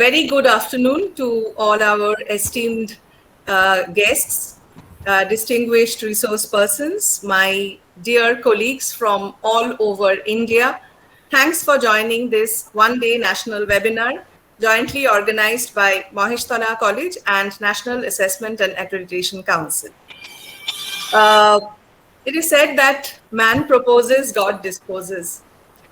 Very good afternoon to all our esteemed guests, distinguished resource persons, my dear colleagues from all over India. Thanks for joining this one-day national webinar jointly organized by Maheshtala College and National Assessment and Accreditation Council. It is said that man proposes, God disposes.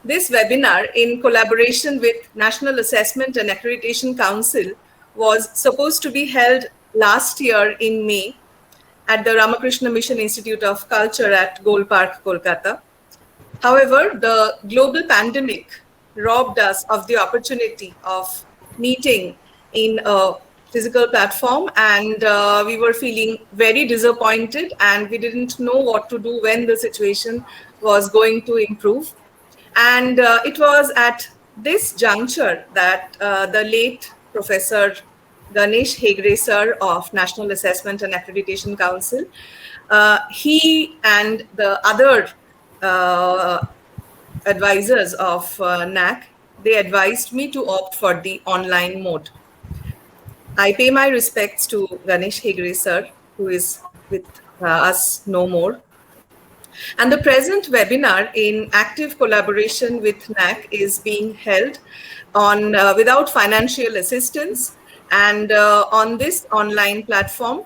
This webinar, in collaboration with National Assessment and Accreditation Council, was supposed to be held last year in May at the Ramakrishna Mission Institute of Culture at Gol Park, Kolkata. However, the global pandemic robbed us of the opportunity of meeting in a physical platform, and we were feeling very disappointed, and we didn't know what to do when the situation was going to improve. And it was at this juncture that the late Professor Ganesh Hegde sir of National Assessment and Accreditation Council, he and the other advisors of NAAC, they advised me to opt for the online mode. I pay my respects to Ganesh Hegde sir, who is with us no more. And the present webinar, in active collaboration with NAAC, is being held on without financial assistance and on this online platform.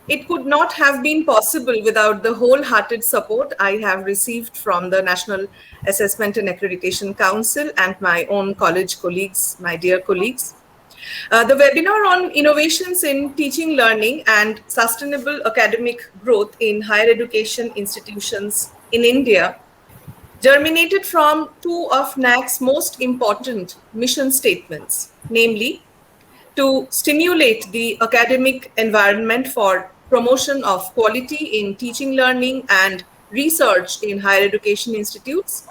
It could not have been possible without the wholehearted support I have received from the National Assessment and Accreditation Council and my own college colleagues, my dear colleagues. The webinar on innovations in teaching, learning, and sustainable academic growth in higher education institutions in India germinated from two of NAAC's most important mission statements, namely, to stimulate the academic environment for promotion of quality in teaching, learning, and research in higher education institutes,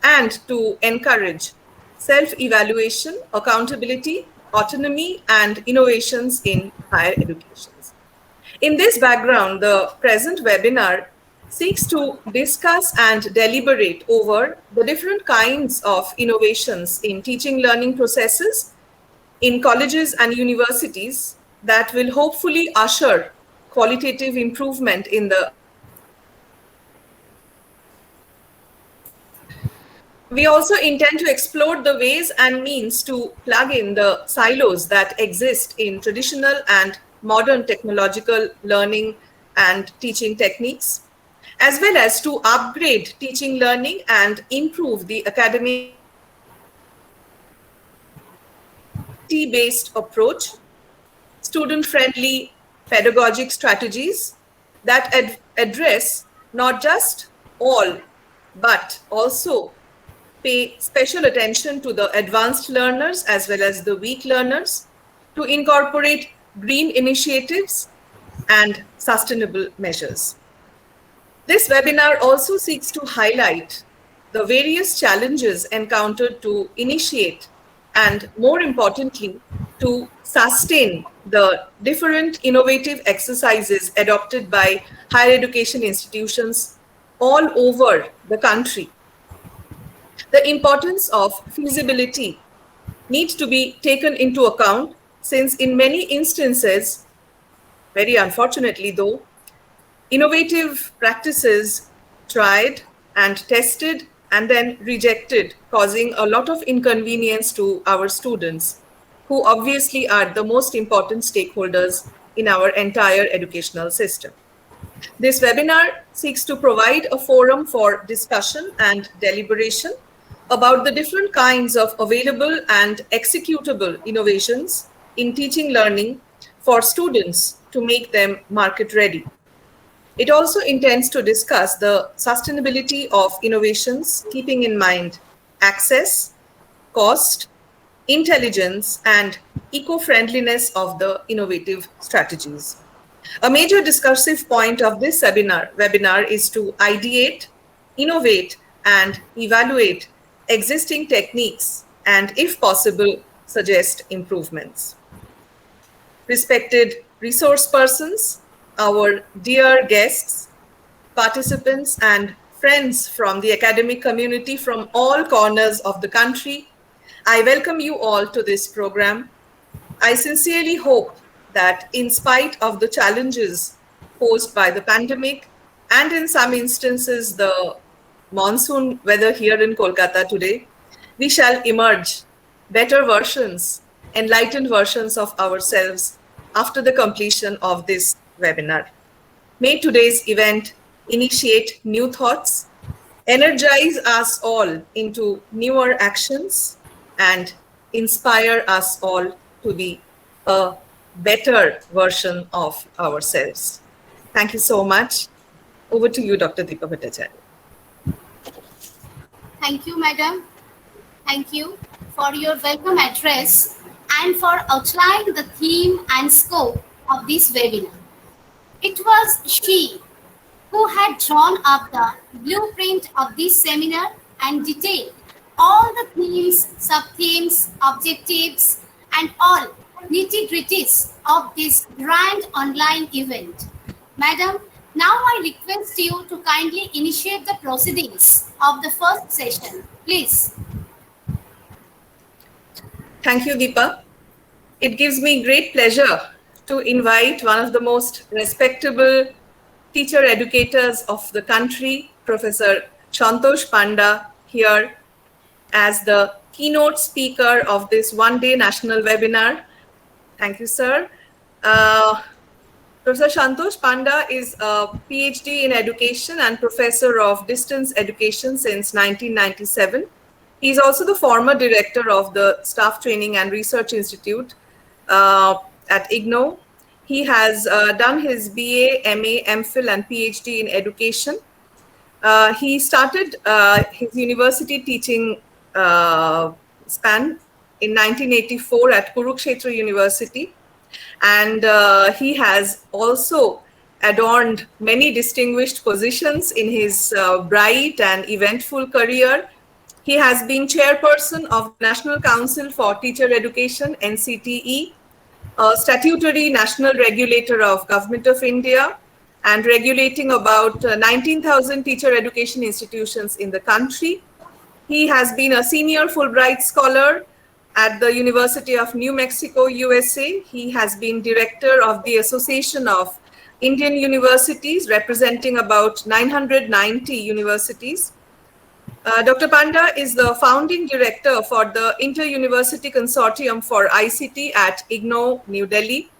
and to encourage self-evaluation, accountability, autonomy, and innovations in higher education. In this background, the present webinar seeks to discuss and deliberate over the different kinds of innovations in teaching learning processes in colleges and universities that will hopefully usher qualitative improvement in the. We also intend to explore the ways and means to plug in the silos that exist in traditional and modern technological learning and teaching techniques, as well as to upgrade teaching, learning, and improve the academic based approach, student-friendly pedagogic strategies that address not just all, but also pay special attention to the advanced learners as well as the weak learners, to incorporate green initiatives and sustainable measures. This webinar also seeks to highlight the various challenges encountered to initiate and, more importantly, to sustain the different innovative exercises adopted by higher education institutions all over the country. The importance of feasibility needs to be taken into account, since in many instances, very unfortunately though, innovative practices tried and tested and then rejected, causing a lot of inconvenience to our students, who obviously are the most important stakeholders in our entire educational system. This webinar seeks to provide a forum for discussion and deliberation about the different kinds of available and executable innovations in teaching learning for students to make them market ready. It also intends to discuss the sustainability of innovations, keeping in mind access, cost, intelligence, and eco-friendliness of the innovative strategies. A major discursive point of this webinar is to ideate, innovate, and evaluate existing techniques and, if possible, suggest improvements. Respected resource persons, our dear guests, participants, and friends from the academic community from all corners of the country, I welcome you all to this program I sincerely hope that in spite of the challenges posed by the pandemic and in some instances the monsoon weather here in Kolkata today, we shall emerge better versions, enlightened versions of ourselves after the completion of this webinar. May today's event initiate new thoughts, energize us all into newer actions, and inspire us all to be a better version of ourselves. Thank you so much. Over to you, Dr. Deepa Bhattacharyya. Thank you, madam. Thank you for your welcome address and for outlining the theme and scope of this webinar. It was Shri who had drawn up the blueprint of this seminar and detailed all the themes, sub-themes, objectives, and all nitty-gritties of this grand online event. Madam, now I request you to kindly initiate the proceedings of the first session. Please. Thank you, Deepa. It gives me great pleasure to invite one of the most respectable teacher educators of the country, Professor Santosh Panda, here as the keynote speaker of this one-day national webinar. Thank you, sir. Professor Santosh Panda is a PhD in education and professor of distance education since 1997. He is also the former director of the Staff Training and Research Institute at IGNOU. He has done his BA, MA, MPhil, and PhD in education. He started his university teaching span in 1984 at Kurukshetra University, and he has also adorned many distinguished positions in his bright and eventful career. He has been chairperson of the National Council for Teacher Education, NCTE, a statutory national regulator of Government of India, and regulating about 19,000 teacher education institutions in the country. He has been a senior Fulbright scholar at the University of New Mexico, USA. He has been director of the Association of Indian Universities, representing about 990 universities. Dr. Panda is the founding director for the Inter-University Consortium for ICT at IGNOU, New Delhi.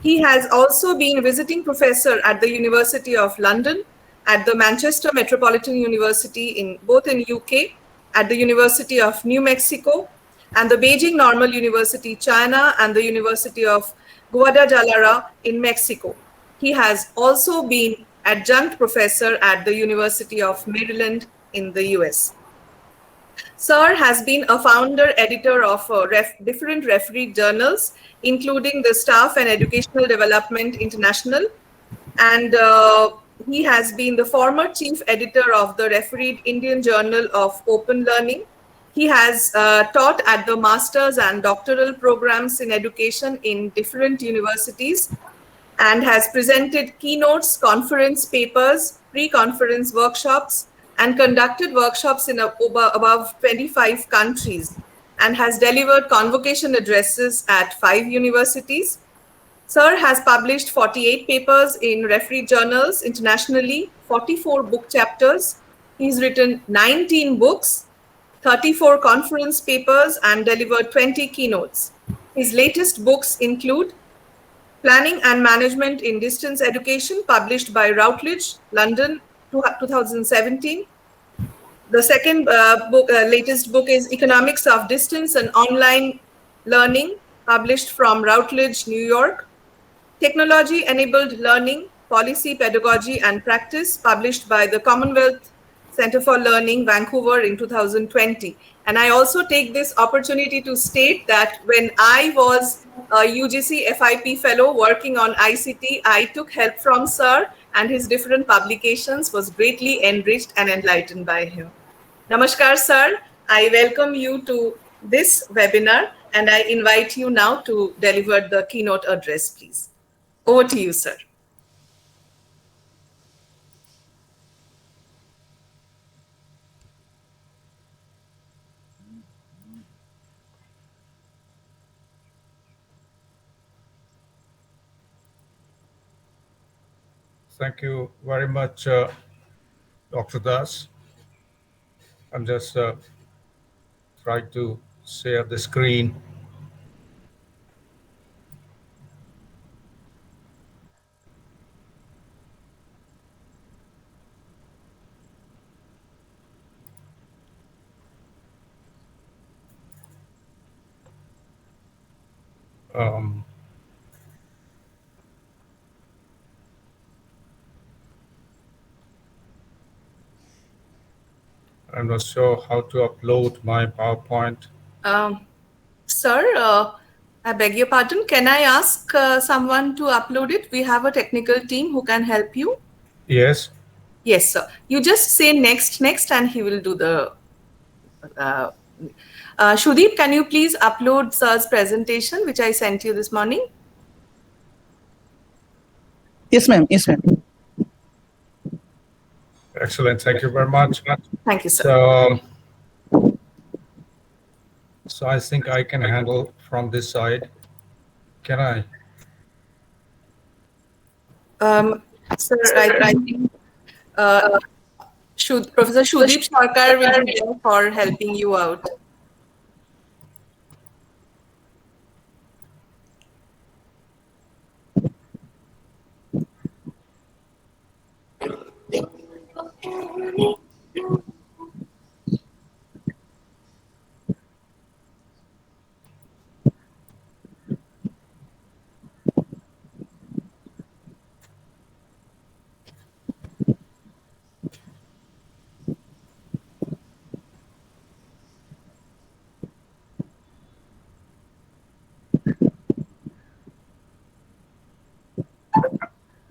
He has also been visiting professor at the University of London, at the Manchester Metropolitan University in both in UK, at the University of New Mexico, and the Beijing Normal University, China, and the University of Guadalajara in Mexico. He has also been adjunct professor at the University of Maryland in the US. Sir has been a founder editor of different refereed journals, including the Staff and Educational Development International, and he has been the former chief editor of the refereed Indian Journal of Open Learning. He has taught at the master's and doctoral programs in education in different universities and has presented keynotes, conference papers, pre-conference workshops, and conducted workshops in above 25 countries, and has delivered convocation addresses at 5 universities. Sir has published 48 papers in refereed journals internationally, 44 book chapters. He's written 19 books, 34 conference papers, and delivered 20 keynotes. His latest books include Planning and Management in Distance Education, published by Routledge, London, 2017. The second latest book is Economics of Distance and Online Learning, published from Routledge, New York. Technology-Enabled Learning, Policy, Pedagogy, and Practice, published by the Commonwealth Center for Learning, Vancouver in 2020. And I also take this opportunity to state that when I was a UGC FIP fellow working on ICT, I took help from Sir, and his different publications was greatly enriched and enlightened by him. Namaskar, Sir. I welcome you to this webinar, and I invite you now to deliver the keynote address, please. Over to you, sir. Thank you very much, Dr. Das. I'm just trying to share the screen. I'm not sure how to upload my PowerPoint. Sir, I beg your pardon. Can I ask someone to upload it? We have a technical team who can help you. Yes. Yes, sir. You just say next, and he will do the. Shudeep, can you please upload sir's presentation, which I sent you this morning? Yes, ma'am. Yes, ma'am. Excellent. Thank you very much. Thank you, sir. So I think I can handle from this side. Can I? Sir, I think Professor Shudeep Sarkar will be there for helping you out.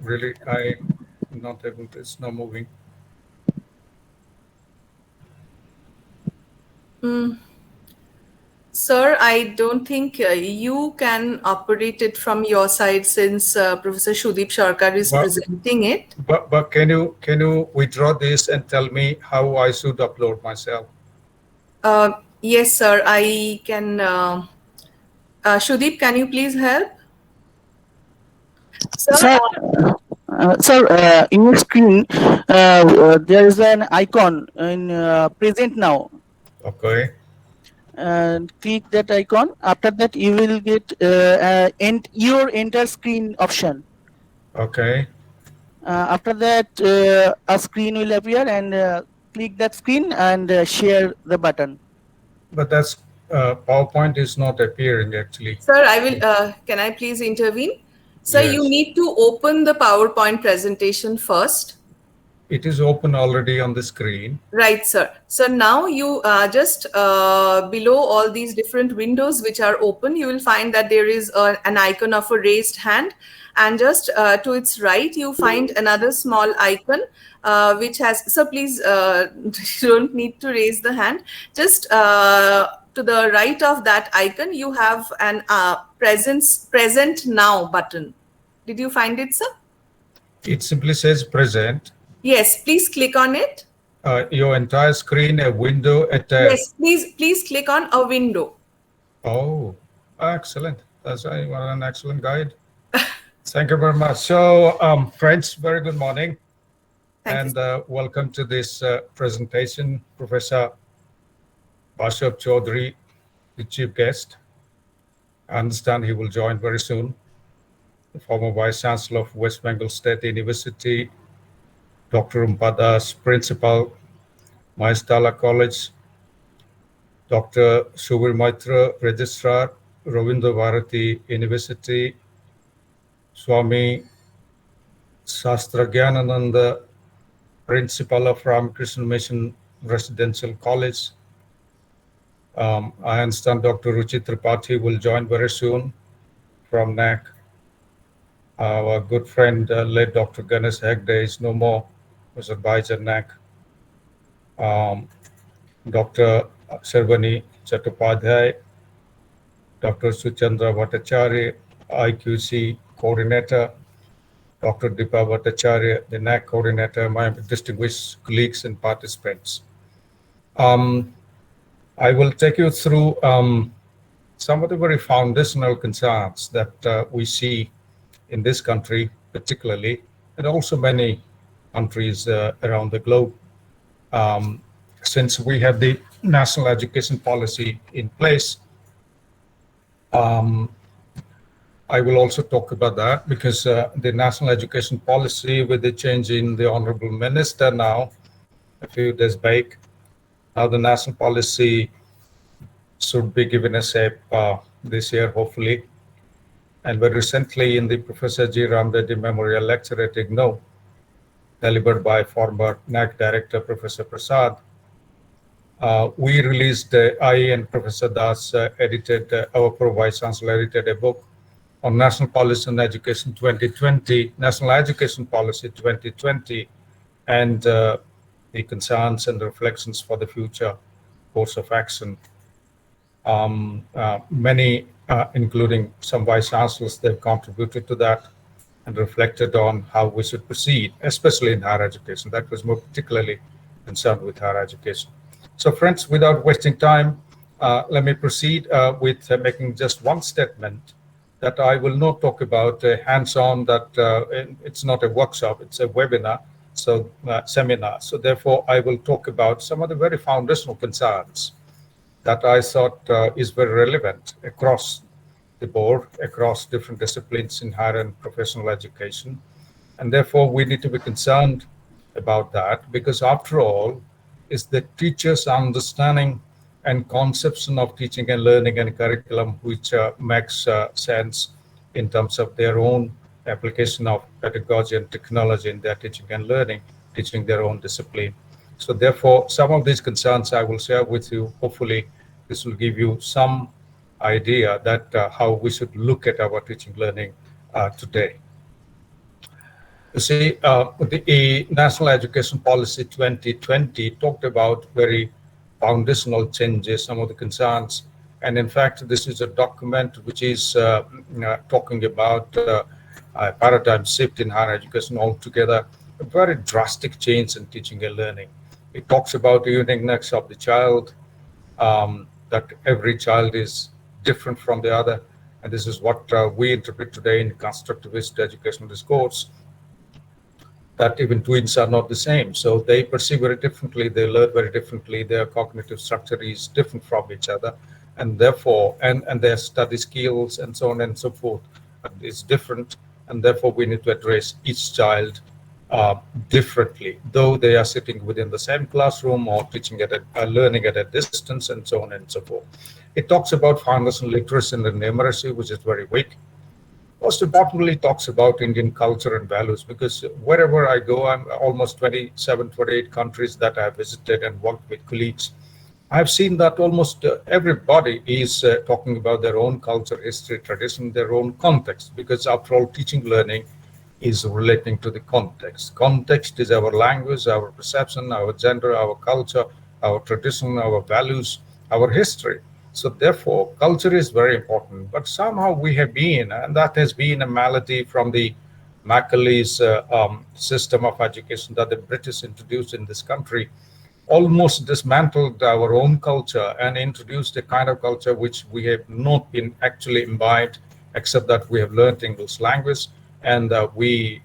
Really, I'm not able to, it's not moving. Sir, I don't think you can operate it from your side since Professor Shudeep Sarkar is presenting it. But can you withdraw this and tell me how I should upload myself? Yes, sir, I can. Shudeep, can you please help? Sir, in your screen, there is an icon in present now. Okay. And click that icon. After that, you will get your enter screen option. Okay. After that, a screen will appear, and click that screen and share the button. But that's PowerPoint is not appearing actually. Sir, I will. Can I please intervene? Sir, Yes. you need to open the PowerPoint presentation first. It is open already on the screen. Right, sir. So now you just below all these different windows which are open, you will find that there is an icon of a raised hand. And just to its right, you find another small icon which has, so please you don't need to raise the hand. Just to the right of that icon, you have an present now button. Did you find it, sir? It simply says present. Yes, please click on it. Your entire screen, a window at a... Yes, please click on a window. Oh, excellent. That's an excellent guide. Thank you very much. So, friends, very good morning. Thank and welcome to this presentation, Professor Bashar Chaudhary, the chief guest. I understand he will join very soon. The former Vice Chancellor of West Bengal State University, Dr. Rumpa, Principal, Maheshtala College, Dr. Subir Maitra, Registrar, Debarati University, Swami Shastragyanananda, Principal of Ramakrishna Mission Residential College. I understand Dr. Ruchi Tripathi will join very soon from NAAC. Our good friend, late Dr. Ganesh Hegde is no more, was advisor NAAC. Dr. Sharvani Chattopadhyay, Dr. Suchandra Bhattacharyya, IQAC coordinator, Dr. Deepa Bhattacharyya, the NAAC coordinator, my distinguished colleagues and participants. I will take you through some of the very foundational concerns that we see in this country, particularly and also many countries around the globe. Since we have the national education policy in place, I will also talk about that, because the national education policy, with the change in the Honorable Minister now, a few days back, now the national policy should be given a shape this year, hopefully. And very recently, in the Professor G. Ram Reddy Memorial Lecture at IGNOU, delivered by former NAAC Director Professor Prasad, we released, I and Professor Das edited, our Pro-Vice Chancellor edited a book on National Policy on Education 2020, National Education Policy 2020, and the concerns and reflections for the future course of action. Many, including some vice chancellors, they've contributed to that and reflected on how we should proceed, especially in higher education. That was more particularly concerned with higher education. So friends, without wasting time, let me proceed with making just one statement, that I will not talk about hands-on, that it's not a workshop, it's a webinar, so seminar. So therefore, I will talk about some of the very foundational concerns that I thought is very relevant across the board, across different disciplines in higher and professional education. And therefore, we need to be concerned about that, because after all, is the teacher's understanding and conception of teaching and learning and curriculum, which makes sense in terms of their own application of pedagogy and technology in their teaching and learning, teaching their own discipline. So therefore, some of these concerns I will share with you. Hopefully, this will give you some idea that how we should look at our teaching learning today. You see, the National Education Policy 2020 talked about very foundational changes, some of the concerns. And in fact, this is a document which is talking about a paradigm shift in higher education altogether, a very drastic change in teaching and learning. It talks about the uniqueness of the child, that every child is different from the other. And this is what we interpret today in constructivist educational discourse, that even twins are not the same. So they perceive very differently, they learn very differently, their cognitive structure is different from each other, and therefore, and their study skills and so on and so forth is different, and therefore we need to address each child differently, though they are sitting within the same classroom or teaching at learning at a distance and so on and so forth. It talks about foundational literacy and numeracy, which is very weak. Most importantly, it talks about Indian culture and values, because wherever I go, I'm almost 27, 28 countries that I have visited and worked with colleagues. I've seen that almost everybody is talking about their own culture, history, tradition, their own context, because after all, teaching learning is relating to the context. Context is our language, our perception, our gender, our culture, our tradition, our values, our history. So therefore, culture is very important. But somehow we have been, and that has been a malady from the Macaulay's system of education that the British introduced in this country, almost dismantled our own culture and introduced a kind of culture which we have not been actually imbibed, except that we have learned English language, and we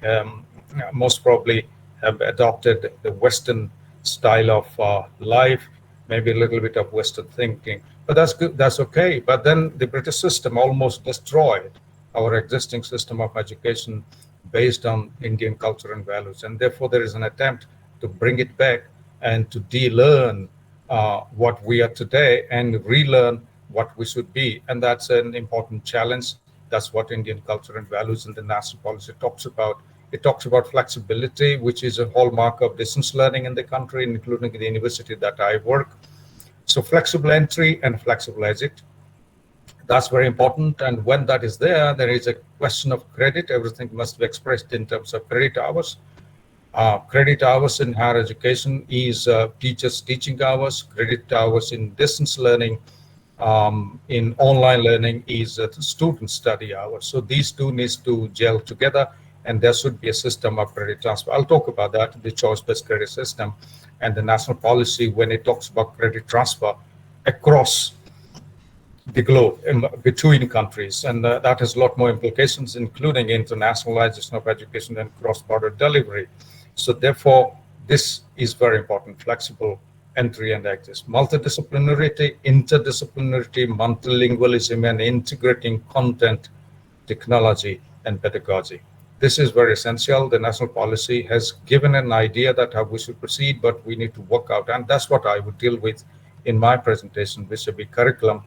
most probably have adopted the Western style of life, maybe a little bit of Western thinking. But that's good, that's okay. But then the British system almost destroyed our existing system of education based on Indian culture and values. And therefore, there is an attempt to bring it back and to de-learn what we are today and relearn what we should be. And that's an important challenge. That's what Indian culture and values in the national policy talks about. It talks about flexibility, which is a hallmark of distance learning in the country, including the university that I work. So flexible entry and flexible exit, that's very important. And when that is there, there is a question of credit. Everything must be expressed in terms of credit hours. Credit hours in higher education is teachers' teaching hours. Credit hours in distance learning, in online learning, is student study hours. So these two needs to gel together, and there should be a system of credit transfer. I'll talk about that, the choice-based credit system, and the national policy when it talks about credit transfer across the globe between countries, and that has a lot more implications, including internationalization of education and cross-border delivery. So therefore, this is very important: flexible entry and exit, multidisciplinarity, interdisciplinarity, multilingualism, and integrating content, technology, and pedagogy. This is very essential. The national policy has given an idea that how we should proceed, but we need to work out, and that's what I would deal with in my presentation, which will be curriculum,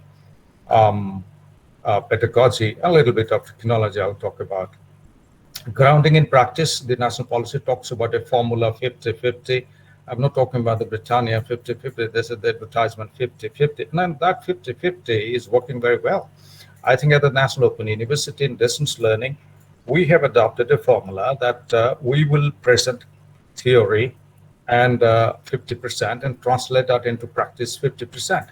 pedagogy, a little bit of technology I'll talk about. Grounding in practice, the national policy talks about a formula 50-50. I'm not talking about the Britannia 50-50, there's the advertisement 50-50, and that 50-50 is working very well. I think at the National Open University in distance learning, we have adopted a formula that we will present theory and 50% and translate that into practice 50%.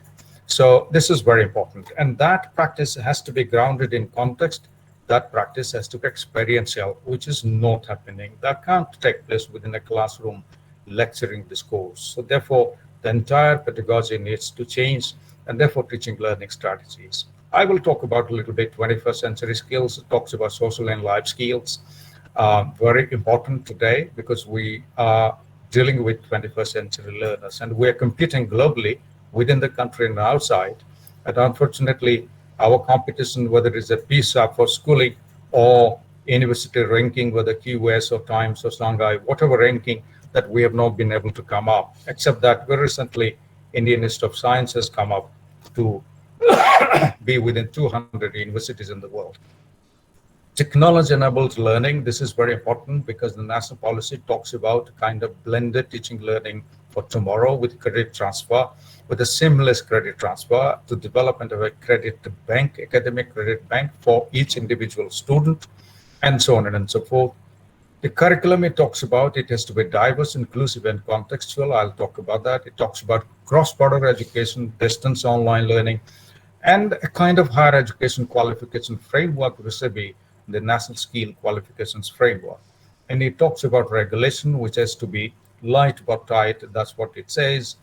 So this is very important. And that practice has to be grounded in context. That practice has to be experiential, which is not happening. That can't take place within a classroom lecturing this course. So therefore, the entire pedagogy needs to change, and therefore teaching learning strategies. I will talk about a little bit 21st century skills. It talks about social and life skills. Very important today because we are dealing with 21st century learners, and we're competing globally within the country and outside. And unfortunately, our competition, whether it's a PISA for schooling or university ranking, whether QS or Times or Shanghai, whatever ranking, that we have not been able to come up, except that very recently, Indian Institute of Science has come up to be within 200 universities in the world. Technology-enabled learning, this is very important because the national policy talks about kind of blended teaching learning for tomorrow with credit transfer, with a seamless credit transfer to development of a credit bank, academic credit bank for each individual student, and so on and so forth. The curriculum it talks about, it has to be diverse, inclusive, and contextual. I'll talk about that. It talks about cross-border education, distance online learning, and a kind of higher education qualification framework, which will be the National Skill Qualifications Framework. And it talks about regulation, which has to be light but tight. That's what it says.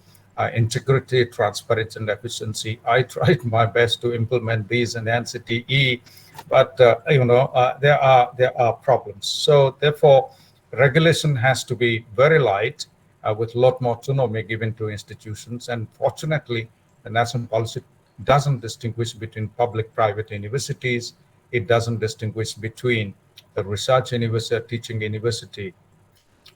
Integrity, transparency, and efficiency. I tried my best to implement these in NCTE, but there are problems. So therefore, regulation has to be very light, with a lot more autonomy given to institutions. And fortunately, the national policy doesn't distinguish between public-private universities. It doesn't distinguish between the research university, teaching university,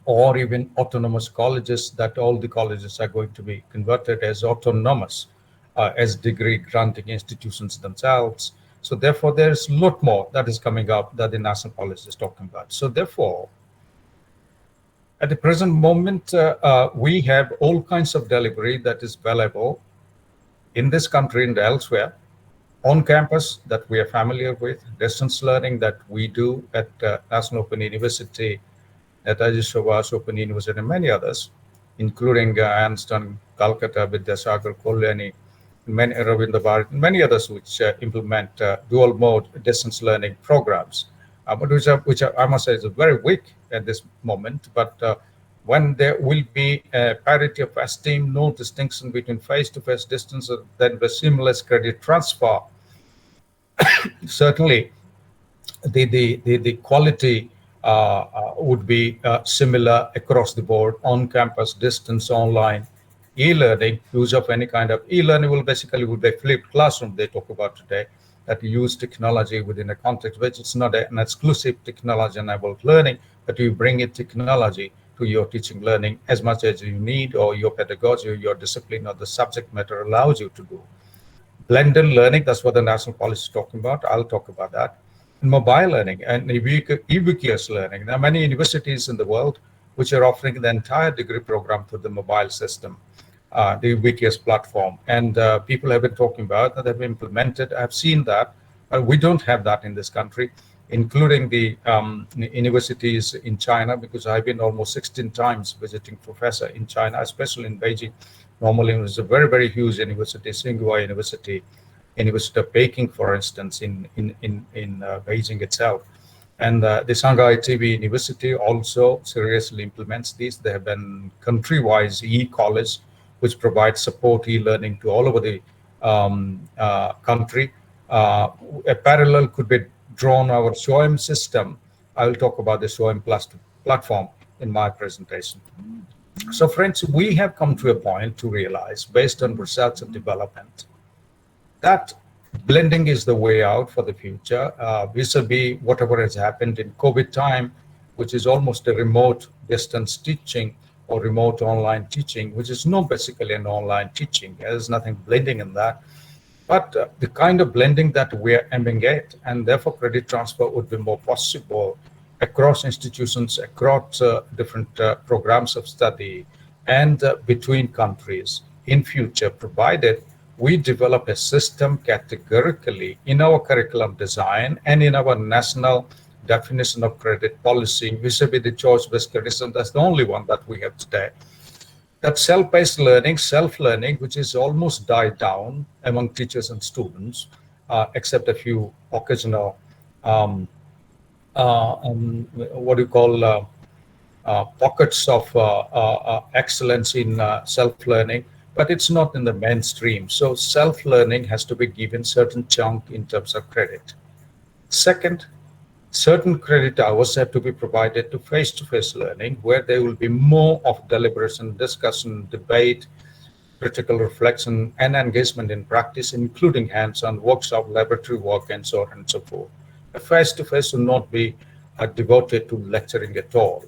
or even autonomous colleges, that all the colleges are going to be converted as autonomous, as degree granting institutions themselves. So therefore, there's a lot more that is coming up that the national policy is talking about. So therefore, at the present moment, we have all kinds of delivery that is valuable in this country and elsewhere, on campus that we are familiar with, distance learning that we do at National Open University, at Ajishwavas Open University, and many others, including Anston, Kolkata, Vidyasagar, Kalyani, many Ravindra, many others which implement dual mode distance learning programs, but which I must say is very weak at this moment. But when there will be a parity of esteem, no distinction between face-to-face distance, then the seamless credit transfer, certainly the quality would be similar across the board, on campus, distance, online, e-learning. Use of any kind of e-learning will basically be flipped classroom they talk about today, that you use technology within a context which it's not an exclusive technology-enabled learning, but you bring in technology to your teaching learning as much as you need, or your pedagogy or your discipline or the subject matter allows you to do. Blended learning, that's what the national policy is talking about. I'll talk about that. And mobile learning and ubiquitous learning. There are many universities in the world which are offering the entire degree program through the mobile system, the ubiquitous platform. And people have been talking about that, they've implemented. I've seen that. We don't have that in this country, including the universities in China, because I've been almost 16 times visiting professor in China, especially in Beijing. Normally, it's a very, very huge university, Tsinghua University, University of Peking, for instance, in Beijing itself. And the Shanghai TV University also seriously implements these. They have been country-wise e-college, which provides support e-learning to all over the country. A parallel could be drawn our SOIM system. I will talk about the SOIM platform in my presentation. So friends, we have come to a point to realize, based on research and development, that blending is the way out for the future, vis-a-vis whatever has happened in COVID time, which is almost a remote distance teaching or remote online teaching, which is not basically an online teaching. There's nothing blending in that. But the kind of blending that we're aiming at, and therefore credit transfer would be more possible across institutions, across different programs of study, and between countries in future, provided we develop a system categorically in our curriculum design and in our national definition of credit policy, vis-a-vis the choice-based credit system. That's the only one that we have today. That self-paced learning, self-learning, which is almost died down among teachers and students, except a few occasional, what do you call, pockets of excellence in self-learning, but it's not in the mainstream. So self-learning has to be given certain chunk in terms of credit. Second, certain credit hours have to be provided to face-to-face learning, where there will be more of deliberation, discussion, debate, critical reflection, and engagement in practice, including hands-on workshop, laboratory work, and so on and so forth. A face-to-face will not be devoted to lecturing at all.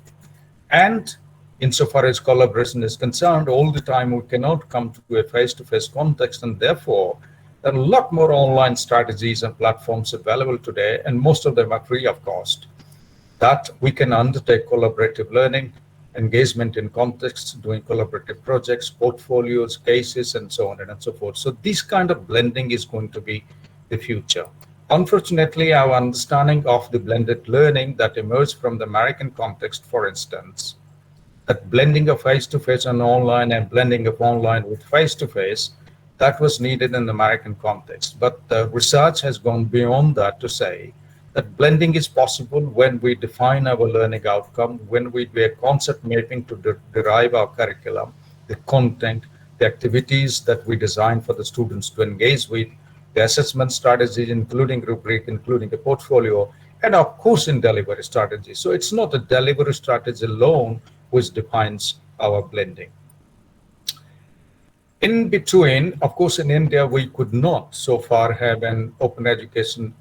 And insofar as collaboration is concerned, all the time we cannot come to a face-to-face context, and therefore there are a lot more online strategies and platforms available today, and most of them are free of cost, that we can undertake collaborative learning, engagement in context, doing collaborative projects, portfolios, cases, and so on and so forth. So this kind of blending is going to be the future. Unfortunately, our understanding of the blended learning that emerged from the American context, for instance, that blending of face-to-face and online and blending of online with face-to-face, that was needed in the American context. But the research has gone beyond that to say that blending is possible when we define our learning outcome, when we do a concept mapping to derive our curriculum, the content, the activities that we design for the students to engage with, the assessment strategies, including rubric, including a portfolio, and of course in delivery strategy. So it's not a delivery strategy alone which defines our blending. In between, of course, in India, we could not so far have an open education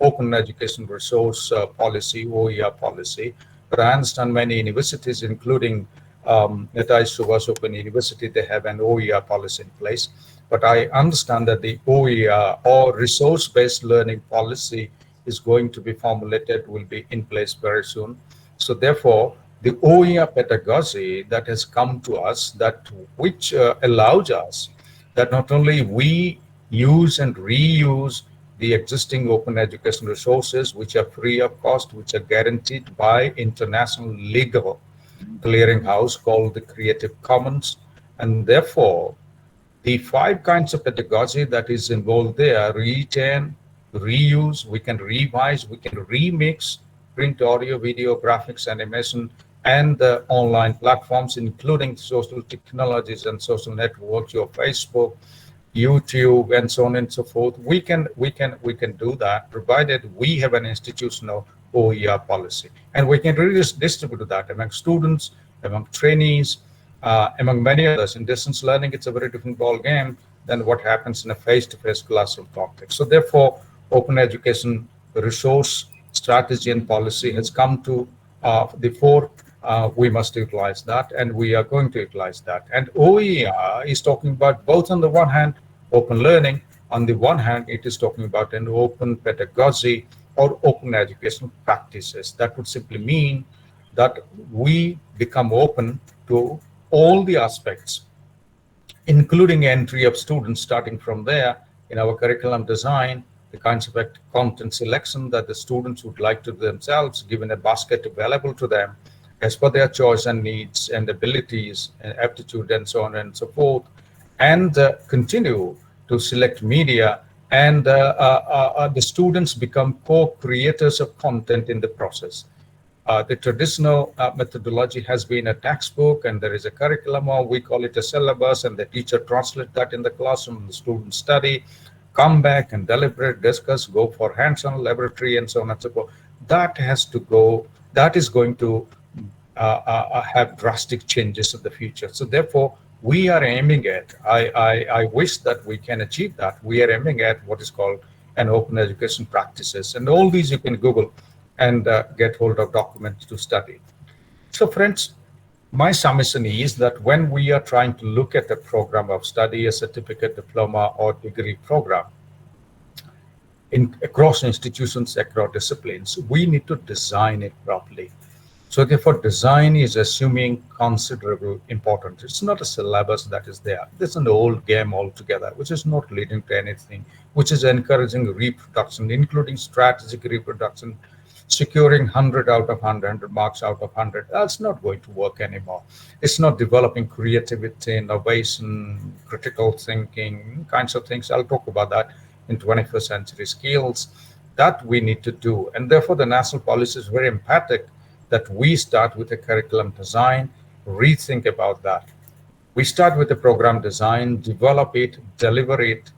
resource policy, OER policy. But I understand many universities, including Netaji Subhash Open University, they have an OER policy in place. But I understand that the OER or resource-based learning policy is going to be formulated, will be in place very soon. So therefore, the OER pedagogy that has come to us, that which allows us that not only we use and reuse the existing open education resources, which are free of cost, which are guaranteed by international legal clearinghouse called the Creative Commons. And therefore, the 5 kinds of pedagogy that is involved there: retain, reuse, we can revise, we can remix, print, audio, video, graphics, animation, and the online platforms, including social technologies and social networks, your Facebook, YouTube, and so on and so forth. We can do that, provided we have an institutional OER policy, and we can really distribute that among students, among trainees, among many others. In distance learning, it's a very different ball game than what happens in a face-to-face classroom context. So therefore, open education resource strategy and policy has come to the fore. We must utilize that, and we are going to utilize that. And OER is talking about both, on the one hand, open learning, on the one hand, it is talking about an open pedagogy or open educational practices. That would simply mean that we become open to all the aspects, including entry of students, starting from there in our curriculum design, the kinds of content selection that the students would like to themselves, given a basket available to them, as per their choice and needs and abilities and aptitude and so on and so forth, and continue to select media, and the students become co-creators of content in the process. The traditional methodology has been a textbook, and there is a curriculum, or we call it a syllabus, and the teacher translates that in the classroom, and the students study. come back and deliberate, discuss, go for hands-on laboratory and so on and so forth. That has to go, that is going to have drastic changes in the future. So therefore, we are aiming at, I wish that we can achieve that. We are aiming at what is called an open education practices. And all these you can Google and get hold of documents to study. So friends, my submission is that when we are trying to look at a program of study, a certificate, diploma, or degree program, across institutions, across disciplines, we need to design it properly. So therefore, design is assuming considerable importance. It's not a syllabus that is there. It's an old game altogether, which is not leading to anything, which is encouraging reproduction, including strategic reproduction, securing 100 out of 100 marks out of 100. That's not going to work anymore. It's not developing creativity, innovation, critical thinking, kinds of things. I'll talk about that in 21st century skills that we need to do. And therefore, the national policy is very emphatic that we start with a curriculum design, rethink about that. We start with the program design, develop it, deliver it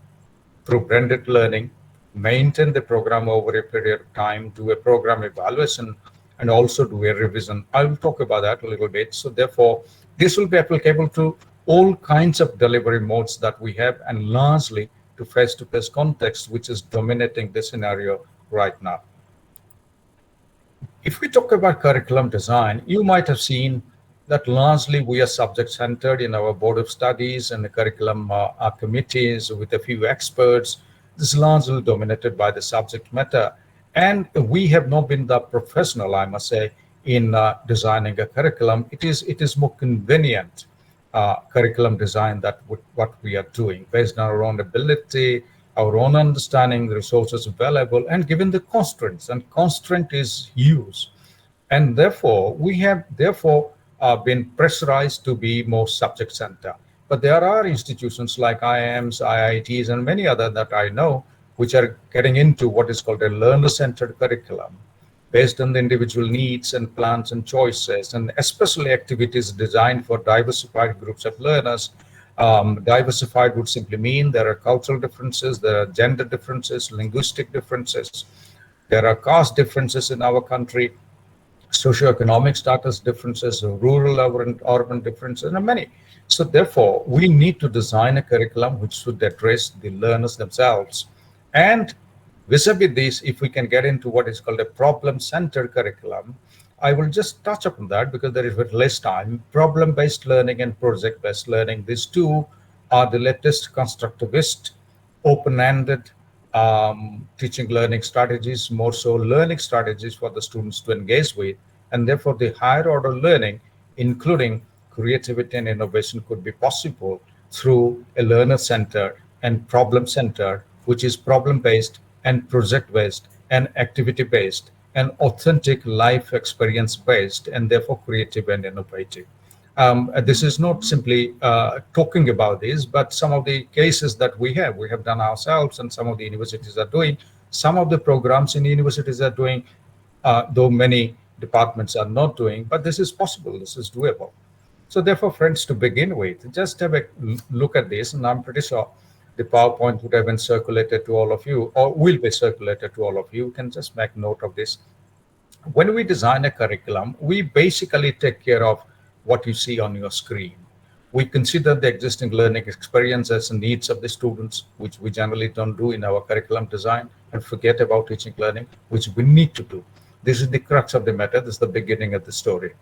through blended learning, maintain the program over a period of time, do a program evaluation, and also do a revision. I will talk about that a little bit. So therefore, this will be applicable to all kinds of delivery modes that we have, and largely to face-to-face context, which is dominating the scenario right now. If we talk about curriculum design, you might have seen that largely we are subject-centered in our board of studies and the curriculum committees with a few experts. This is largely dominated by the subject matter. And we have not been the professional, I must say, in designing a curriculum. It is more convenient curriculum design that what we are doing based on our own ability, our own understanding, the resources available, and given the constraints. And constraint is use. And therefore, we have been pressurized to be more subject-centered. But there are institutions like IIMs, IITs, and many other that I know, which are getting into what is called a learner-centered curriculum, based on the individual needs and plans and choices, and especially activities designed for diversified groups of learners. Diversified would simply mean there are cultural differences, there are gender differences, linguistic differences, there are caste differences in our country, socioeconomic status differences, rural urban differences, and many. So therefore, we need to design a curriculum which should address the learners themselves. And vis-a-vis this, if we can get into what is called a problem-centered curriculum, I will just touch upon that because there is very less time. Problem-based learning and project-based learning, these two are the latest constructivist, open-ended teaching learning strategies, more so learning strategies for the students to engage with. And therefore, the higher order learning, including creativity and innovation, could be possible through a learner-centered and problem-centered, which is problem-based and project-based and activity-based and authentic life experience-based, and therefore creative and innovative. This is not simply talking about this, but some of the cases that we have done ourselves, and some of the universities are doing. Some of the programs in the universities are doing, though many departments are not doing, but this is possible, this is doable. So therefore, friends, to begin with, just have a look at this, and I'm pretty sure the PowerPoint would have been circulated to all of you, or will be circulated to all of you. You can just make note of this. When we design a curriculum, we basically take care of what you see on your screen. We consider the existing learning experiences and needs of the students, which we generally don't do in our curriculum design, and forget about teaching learning, which we need to do. This is the crux of the matter. This is the beginning of the story.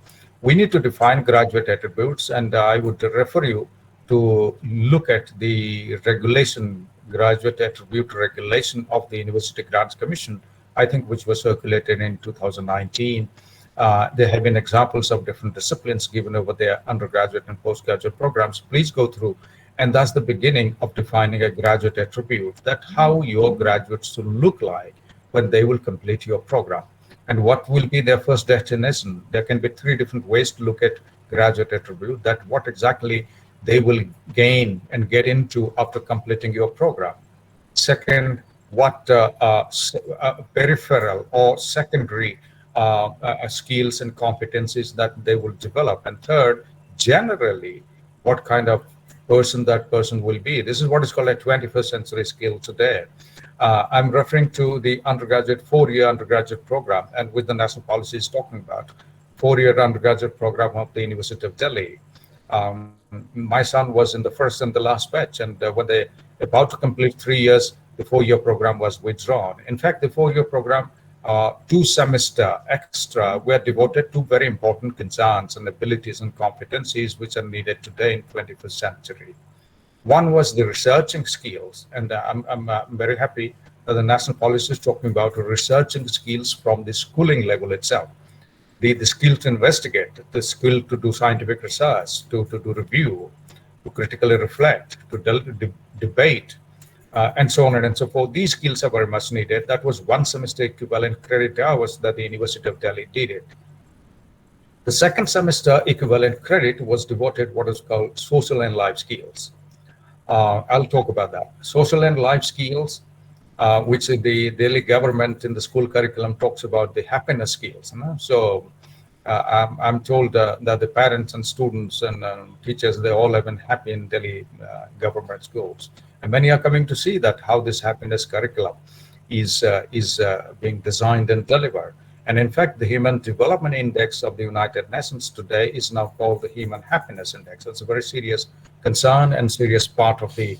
We need to define graduate attributes, and I would refer you to look at the regulation, graduate attribute regulation of the University Grants Commission, I think, which was circulated in 2019. There have been examples of different disciplines given over their undergraduate and postgraduate programs. Please go through. And that's the beginning of defining a graduate attribute, that how your graduates should look like when they will complete your program. And what will be their first destination? There can be 3 different ways to look at graduate attribute, that what exactly they will gain and get into after completing your program. Second, what peripheral or secondary skills and competencies that they will develop. And third, generally, what kind of person that person will be. This is what is called a 21st century skill today. I'm referring to the undergraduate, 4-year undergraduate program, and with the national policy is talking about 4-year undergraduate program of the University of Delhi. My son was in the first and the last batch, and when they about to complete 3 years, the 4-year program was withdrawn. In fact, the 4-year program, 2 semester extra were devoted to very important concerns and abilities and competencies which are needed today in 21st century. One was the researching skills, and I'm very happy that the national policy is talking about researching skills from the schooling level itself. The skill to investigate, the skill to do scientific research, to do review, to critically reflect, to debate, and so on and so forth. These skills are very much needed. That was 1 semester equivalent credit hours that the University of Delhi did it. The 2nd semester equivalent credit was devoted what is called social and life skills. I'll talk about that. Social and life skills, which the Delhi government in the school curriculum talks about the happiness skills. You know? So I'm told that the parents and students and teachers, they all have been happy in Delhi government schools. And many are coming to see that how this happiness curriculum is being designed and delivered. And in fact, the Human Development Index of the United Nations today is now called the Human Happiness Index. It's a very serious concern and serious part of the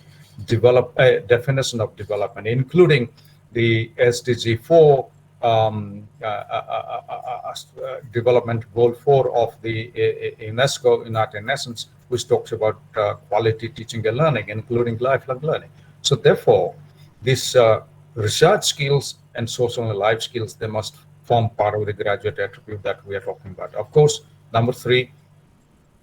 definition of development, including the SDG 4 development goal 4 of the UNESCO United Nations, which talks about quality teaching and learning, including lifelong learning. So therefore, these research skills and social and life skills, they must form part of the graduate attribute that we are talking about. Of course, number 3,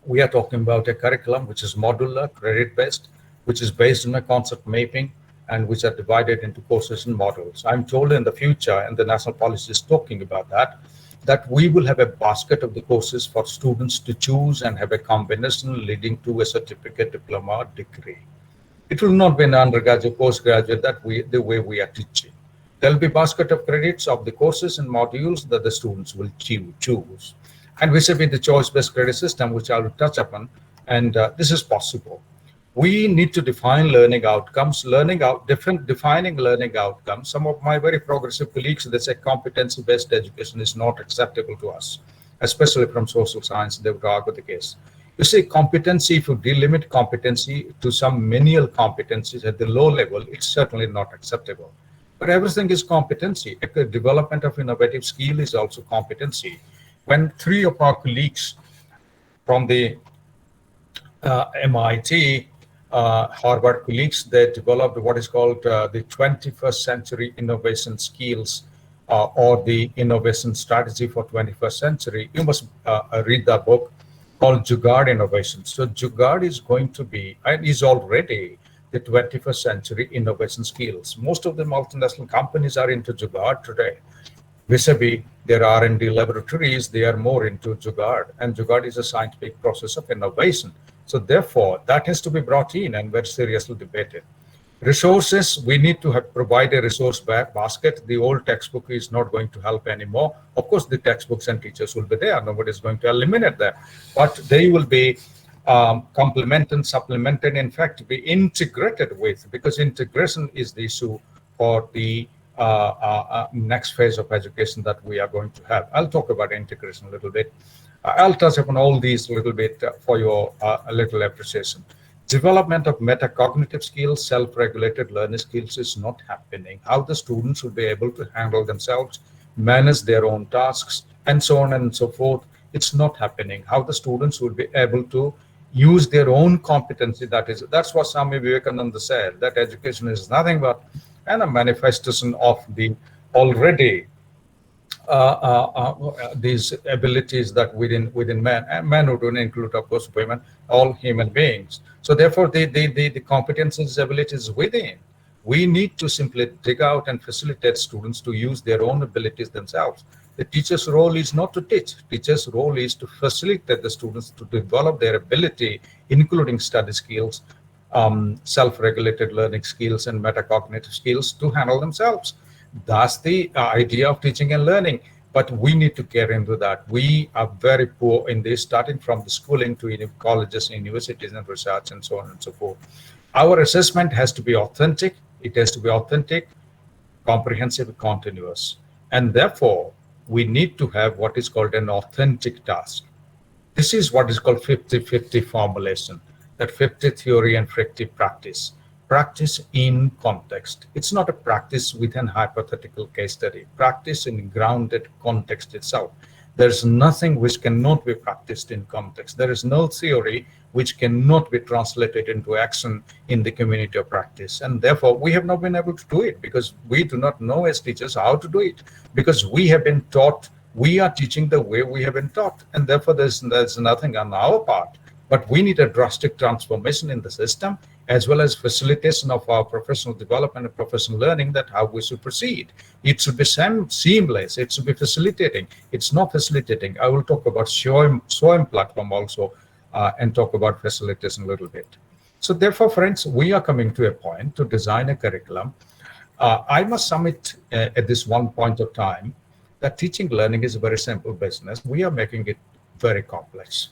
we are talking about a curriculum which is modular, credit-based, which is based on a concept mapping, and which are divided into courses and modules. I'm told in the future, and the national policy is talking about that we will have a basket of the courses for students to choose and have a combination leading to a certificate, diploma, or degree. It will not be an undergraduate, postgraduate the way we are teaching. There will be a basket of credits of the courses and modules that the students will choose. And we say with the choice-based credit system, which I will touch upon, and this is possible. We need to define learning outcomes, defining learning outcomes. Some of my very progressive colleagues, they say competency-based education is not acceptable to us, especially from social science, they would argue the case. You see, competency, if you delimit competency to some menial competencies at the low level, it's certainly not acceptable. But everything is competency. The development of innovative skill is also competency. When 3 of our colleagues from the MIT, Harvard colleagues, they developed what is called the 21st century innovation skills or the innovation strategy for 21st century. You must read that book called Jugaad Innovation. So Jugaad is going to be, and is already, the 21st century innovation skills. Most of the multinational companies are into Jugaad today. Vis-a-vis their R&D laboratories, they are more into Jugaad, and Jugaad is a scientific process of innovation. So therefore, that has to be brought in and very seriously debated. Resources, we need to provide a resource basket. The old textbook is not going to help anymore. Of course, the textbooks and teachers will be there. Nobody is going to eliminate that. But they will be complemented, supplemented, in fact, be integrated with, because integration is the issue for the next phase of education that we are going to have. I'll talk about integration a little bit. I'll touch upon all these a little bit for your a little appreciation. Development of metacognitive skills, self-regulated learning skills is not happening. How the students will be able to handle themselves, manage their own tasks, and so on and so forth, it's not happening. How the students will be able to use their own competency, that's what Swami Vivekananda said, that education is nothing but a manifestation of the already these abilities that within man, and man would include, of course, women, all human beings. So therefore, the competencies, abilities within, we need to simply dig out and facilitate students to use their own abilities themselves. The teacher's role is not to teach. Teacher's role is to facilitate the students to develop their ability, including study skills, self-regulated learning skills, and metacognitive skills to handle themselves. That's the idea of teaching and learning. but we need to get into that. We are very poor in this, starting from the schooling to colleges, universities, and research, and so on and so forth. Our assessment has to be authentic. It has to be authentic, comprehensive, continuous. And therefore, we need to have what is called an authentic task. This is what is called 50-50 formulation, that 50 theory and 50 practice. Practice in context. It's not a practice with an hypothetical case study. Practice in grounded context itself. There's nothing which cannot be practiced in context. There is no theory which cannot be translated into action in the community of practice. And therefore, we have not been able to do it because we do not know as teachers how to do it, because we have been taught, we are teaching the way we have been taught. And therefore, there's nothing on our part. But we need a drastic transformation in the system, as well as facilitation of our professional development and professional learning, that how we should proceed. It should be seamless. It should be facilitating. It's not facilitating. I will talk about SWAYAM platform also and talk about facilitation a little bit. So therefore, friends, we are coming to a point to design a curriculum. I must submit at this one point of time that teaching learning is a very simple business. We are making it very complex.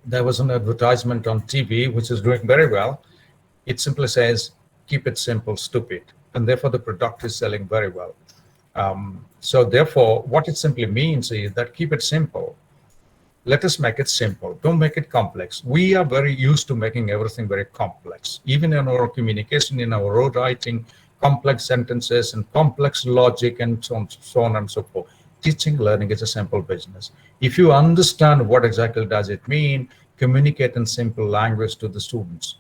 There was an advertisement on TV which is doing very well. It simply says, keep it simple, stupid. And therefore, the product is selling very well. So therefore, what it simply means is that keep it simple. Let us make it simple. Don't make it complex. We are very used to making everything very complex. Even in our communication, in our road writing, complex sentences and complex logic and so on and so forth. Teaching learning is a simple business. If you understand what exactly does it mean, communicate in simple language to the students.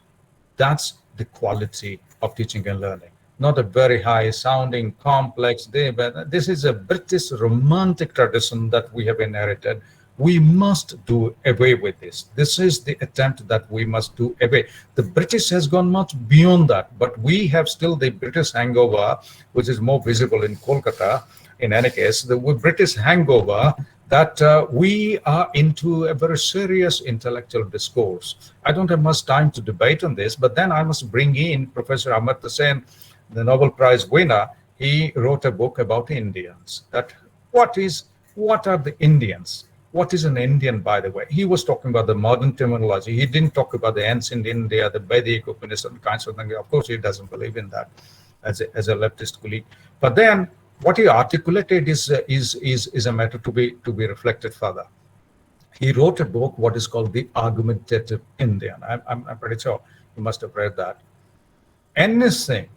That's the quality of teaching and learning. Not a very high sounding, complex day, but this is a British romantic tradition that we have inherited. We must do away with this. This is the attempt that we must do away. The British has gone much beyond that, but we have still the British hangover, which is more visible in Kolkata. In any case, the British hangover that we are into a very serious intellectual discourse. I don't have much time to debate on this, but then I must bring in Professor Amartya Sen, the Nobel Prize winner. He wrote a book about Indians. That what are the Indians? What is an Indian, by the way? He was talking about the modern terminology. He didn't talk about the ancient India, the Vedic Upanishad kinds of things. Of course, he doesn't believe in that as a leftist colleague. But then what he articulated is a matter to be reflected further. He wrote a book, what is called The Argumentative Indian. I'm pretty sure you must have read that. Anything,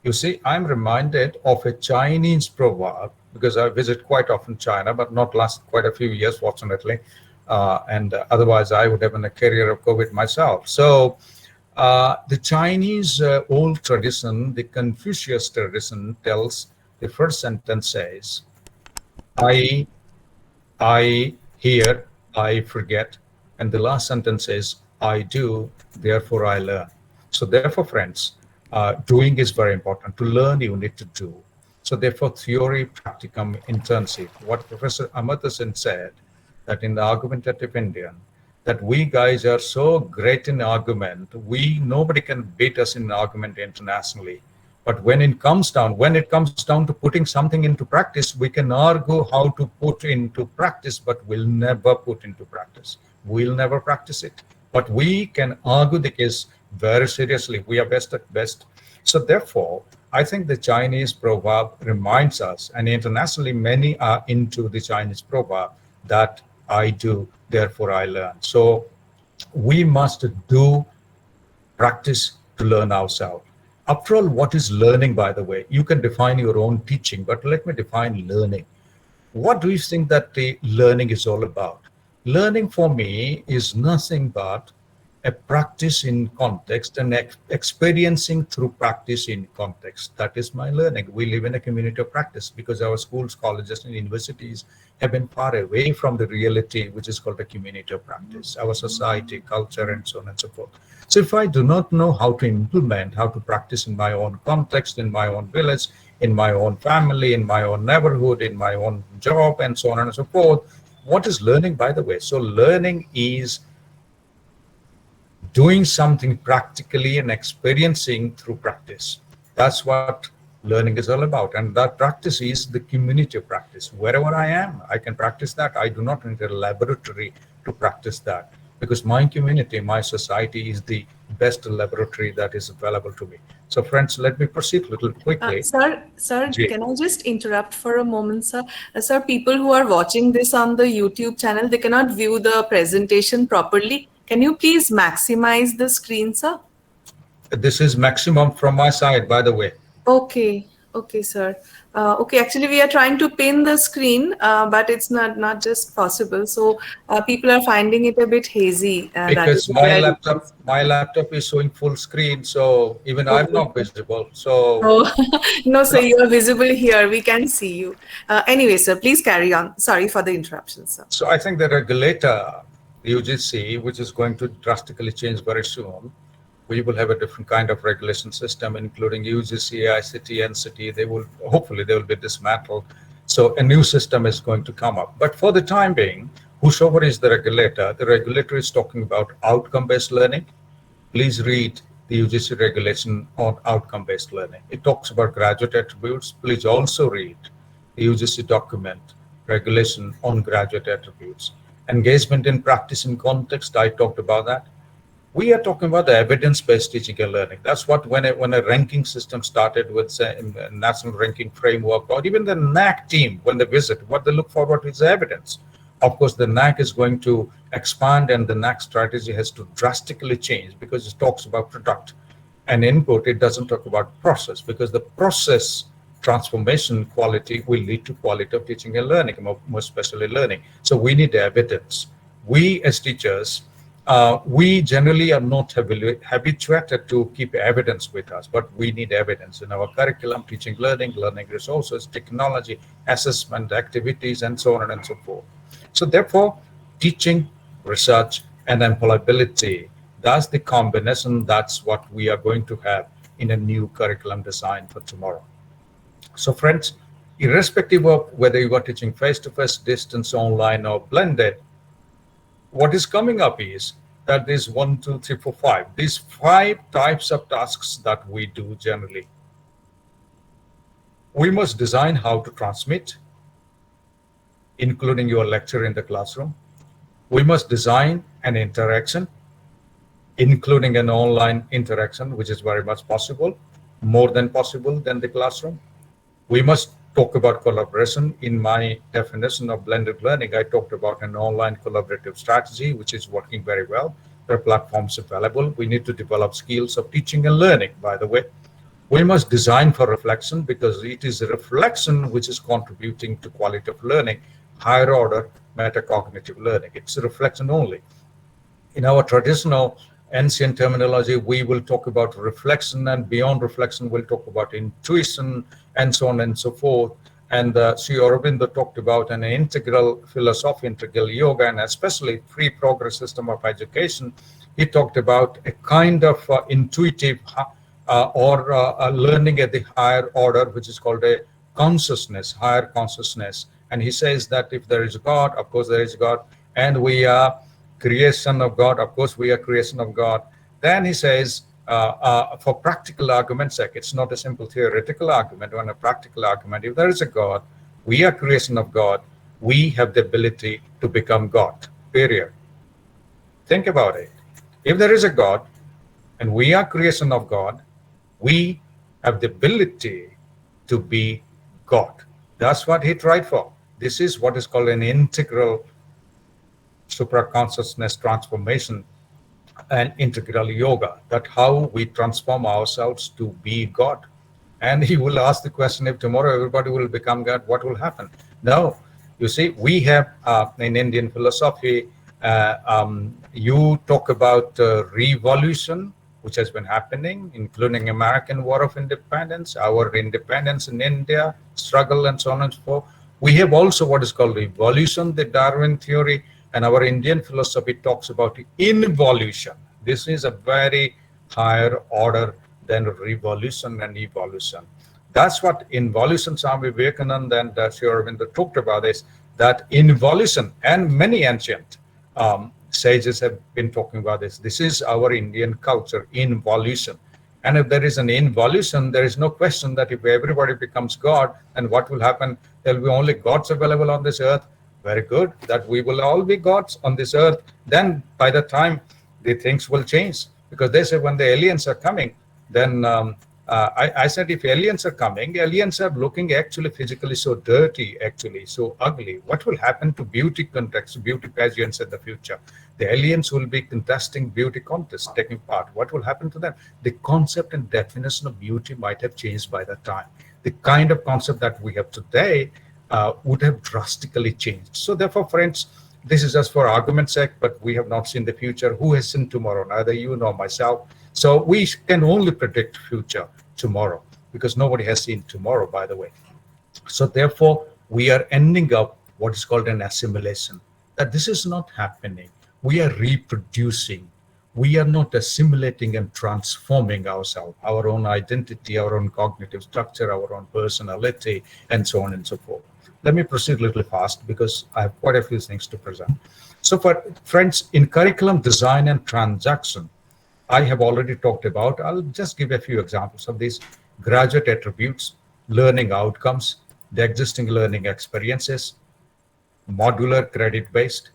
you see, I'm reminded of a Chinese proverb, because I visit quite often China, but not last quite a few years, fortunately. And otherwise, I would have been a carrier of COVID myself. So the Chinese old tradition, the Confucius tradition, tells the first sentence says, I hear, I forget. And the last sentence says, I do, therefore I learn. So therefore, friends, doing is very important. To learn, you need to do. So therefore, theory, practicum, internship. What Professor Amartya Sen said, that in the argumentative Indian, that we guys are so great in argument, nobody can beat us in argument internationally. But when it comes down to putting something into practice, we can argue how to put into practice, but we'll never put into practice. We'll never practice it. But we can argue the case very seriously. We are best at best. So therefore, I think the Chinese proverb reminds us, and internationally many are into the Chinese proverb, that I do, therefore I learn. So we must do practice to learn ourselves. After all, what is learning, by the way? You can define your own teaching, but let me define learning. What do you think that the learning is all about? Learning for me is nothing but a practice in context and experiencing through practice in context. That is my learning. We live in a community of practice because our schools, colleges, and universities have been far away from the reality, which is called a community of practice, our society, culture, and so on and so forth. So if I do not know how to implement, how to practice in my own context, in my own village, in my own family, in my own neighborhood, in my own job, and so on and so forth, what is learning, by the way? So learning is doing something practically and experiencing through practice. That's what learning is all about. And that practice is the community practice. Wherever I am, I can practice that. I do not need a laboratory to practice that, because my community, my society is the best laboratory that is available to me. So friends, let me proceed a little quickly. Sir, can I just interrupt for a moment, sir? Sir, people who are watching this on the YouTube channel, they cannot view the presentation properly. Can you please maximize the screen, sir? This is maximum from my side, by the way. Okay, sir. Okay, actually we are trying to pin the screen, but it's not just possible. So people are finding it a bit hazy. Because my laptop is showing full screen, so even I'm not visible. So no, sir, you are visible here. We can see you. Anyway, sir, please carry on. Sorry for the interruption, sir. So I think the regulator, UGC, which is going to drastically change very soon. We will have a different kind of regulation system, including UGC, ICT, NCT. Hopefully they will be dismantled. So a new system is going to come up. But for the time being, whosoever is the regulator is talking about outcome-based learning. Please read the UGC regulation on outcome-based learning. It talks about graduate attributes. Please also read the UGC document, regulation on graduate attributes. Engagement in practice and context, I talked about that. We are talking about the evidence-based teaching and learning. That's what when a ranking system started with national ranking framework, or even the NAAC team, when they visit, what they look forward to is evidence. Of course, the NAAC is going to expand, and the NAAC strategy has to drastically change, because it talks about product and input. It doesn't talk about process, because the process transformation quality will lead to quality of teaching and learning, more especially learning. So we need evidence. We as teachers, we generally are not habituated to keep evidence with us, but we need evidence in our curriculum, teaching, learning resources, technology, assessment, activities, and so on and so forth. So therefore, teaching, research, and employability, that's the combination. That's what we are going to have in a new curriculum design for tomorrow. So friends, irrespective of whether you are teaching face-to-face, distance, online, or blended, what is coming up is that there's 1, 2, 3, 4, 5. These 5 types of tasks that we do generally. We must design how to transmit, including your lecture in the classroom. We must design an interaction, including an online interaction, which is very much possible, more than possible than the classroom. We must talk about collaboration. In my definition of blended learning, I talked about an online collaborative strategy, which is working very well. There are platforms available. We need to develop skills of teaching and learning, by the way. We must design for reflection, because it is a reflection which is contributing to quality of learning, higher order metacognitive learning. It's a reflection only. In our traditional ancient terminology, we will talk about reflection, and beyond reflection, we'll talk about intuition, and so on and so forth. And Sri Aurobindo talked about an integral philosophy, integral yoga, and especially free progress system of education. He talked about a kind of intuitive or learning at the higher order, which is called a consciousness, higher consciousness. And he says that if there is God, of course there is God, and we are creation of God, of course we are creation of God. Then he says, for practical argument's sake, it's not a simple theoretical argument, or a practical argument. If there is a God, we are creation of God, we have the ability to become God, period. Think about it. If there is a God, and we are creation of God, we have the ability to be God. That's what he tried for. This is what is called an integral supraconsciousness transformation and integral yoga, that how we transform ourselves to be God. And he will ask the question, if tomorrow everybody will become God, what will happen? No, you see, we have in Indian philosophy, you talk about revolution, which has been happening, including American War of Independence, our independence in India, struggle, and so on and so forth. We have also what is called evolution, the Darwin theory, and our Indian philosophy talks about involution. This is a very higher order than revolution and evolution. That's what involution, Swami Vivekananda and Sri Aurobindo talked about, is that involution, and many ancient sages have been talking about this. This is our Indian culture, involution. And if there is an involution, there is no question that if everybody becomes God, then what will happen? There will be only gods available on this earth. Very good, that we will all be gods on this earth. Then by the time the things will change, because they say when the aliens are coming, then I said if aliens are coming, aliens are looking actually physically so dirty, actually so ugly. What will happen to beauty contests, beauty pageants in the future? The aliens will be contesting beauty contests, taking part. What will happen to them? The concept and definition of beauty might have changed by that time. The kind of concept that we have today would have drastically changed. So therefore, friends, this is just for argument's sake, but we have not seen the future. Who has seen tomorrow? Neither you nor myself. So we can only predict future tomorrow, because nobody has seen tomorrow, by the way. So therefore, we are ending up what is called an assimilation, that this is not happening. We are reproducing. We are not assimilating and transforming ourselves, our own identity, our own cognitive structure, our own personality, and so on and so forth. Let me proceed a little fast because I have quite a few things to present. So for friends, in curriculum design and transaction, I have already talked about, I'll just give a few examples of these: graduate attributes, learning outcomes, the existing learning experiences, modular credit-based,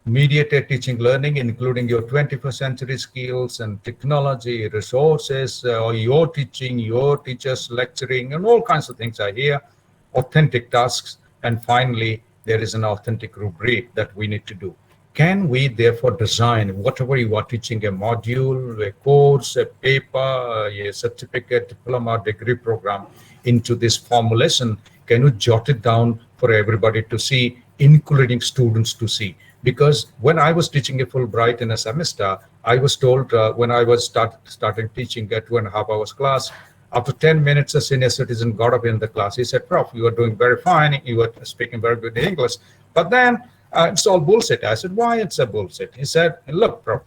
mediated teaching learning, including your 21st century skills and technology, resources, or your teaching, your teachers lecturing, and all kinds of things are here, authentic tasks, and finally, there is an authentic rubric that we need to do. Can we therefore design whatever you are teaching, a module, a course, a paper, a certificate, diploma, degree program, into this formulation? Can you jot it down for everybody to see, including students to see? Because when I was teaching a Fulbright in a semester, I was told when I was starting teaching a 2.5 hours class, after 10 minutes, a senior citizen got up in the class. He said, "Prof, you are doing very fine. You are speaking very good English. But then it's all bullshit." I said, "Why it's a bullshit?" He said, "Look, Prof,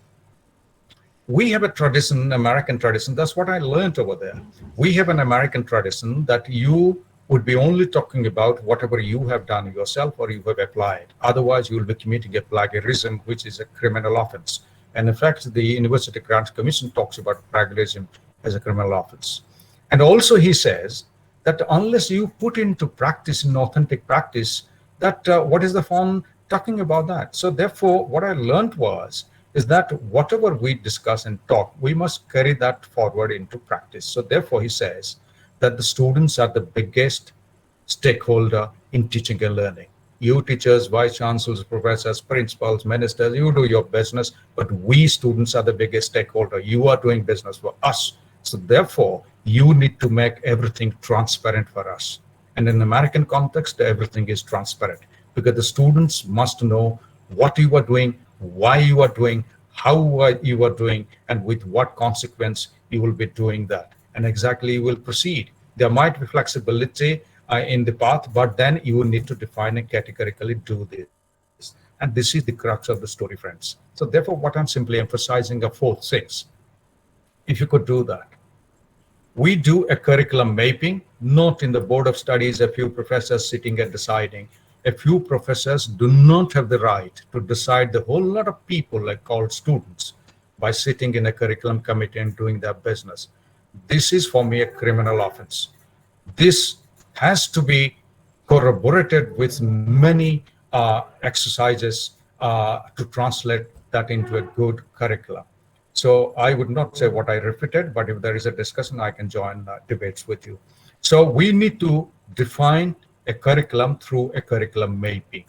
we have a tradition, American tradition. That's what I learned over there. We have an American tradition that you would be only talking about whatever you have done yourself or you have applied. Otherwise, you will be committing a plagiarism, which is a criminal offense. And in fact, the University Grants Commission talks about plagiarism as a criminal offense. And also he says that unless you put into practice, in authentic practice, that what is the fun talking about that?" So therefore, what I learned is that whatever we discuss and talk, we must carry that forward into practice. So therefore, he says that the students are the biggest stakeholder in teaching and learning. You teachers, vice chancellors, professors, principals, ministers, you do your business, but we students are the biggest stakeholder. You are doing business for us. So therefore, you need to make everything transparent for us. And in the American context, everything is transparent because the students must know what you are doing, why you are doing, how you are doing, and with what consequence you will be doing that. And exactly you will proceed. There might be flexibility in the path, but then you will need to define and categorically do this. And this is the crux of the story, friends. So therefore, what I'm simply emphasizing are 4 things. If you could do that. We do a curriculum mapping, not in the board of studies, a few professors sitting and deciding. A few professors do not have the right to decide the whole lot of people like called students by sitting in a curriculum committee and doing their business. This is for me a criminal offense. This has to be corroborated with many exercises to translate that into a good curriculum. So I would not say what I repeated, but if there is a discussion, I can join debates with you. So we need to define a curriculum through a curriculum mapping.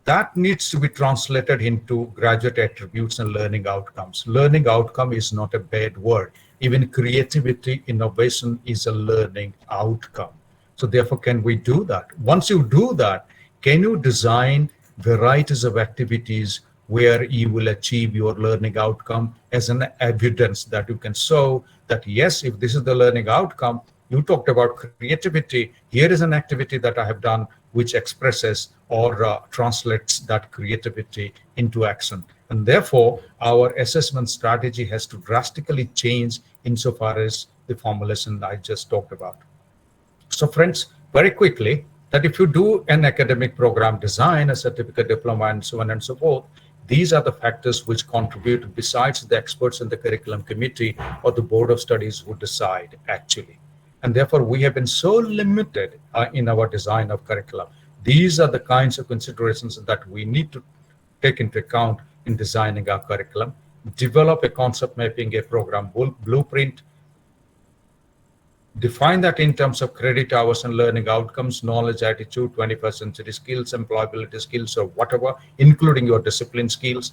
That needs to be translated into graduate attributes and learning outcomes. Learning outcome is not a bad word. Even creativity, innovation is a learning outcome. So therefore, can we do that? Once you do that, can you design varieties of activities where you will achieve your learning outcome as an evidence that you can show that, yes, if this is the learning outcome, you talked about creativity, here is an activity that I have done which expresses or translates that creativity into action. And therefore, our assessment strategy has to drastically change insofar as the formulation I just talked about. So friends, very quickly, that if you do an academic program design, a certificate, diploma, and so on and so forth, These are the factors which contribute besides the experts in the curriculum committee or the board of studies who decide actually. And therefore, we have been so limited in our design of curriculum. These are the kinds of considerations that we need to take into account in designing our curriculum. Develop a concept mapping, a program blueprint, define that in terms of credit hours and learning outcomes, knowledge, attitude, 21st century skills, employability skills, or whatever, including your discipline skills.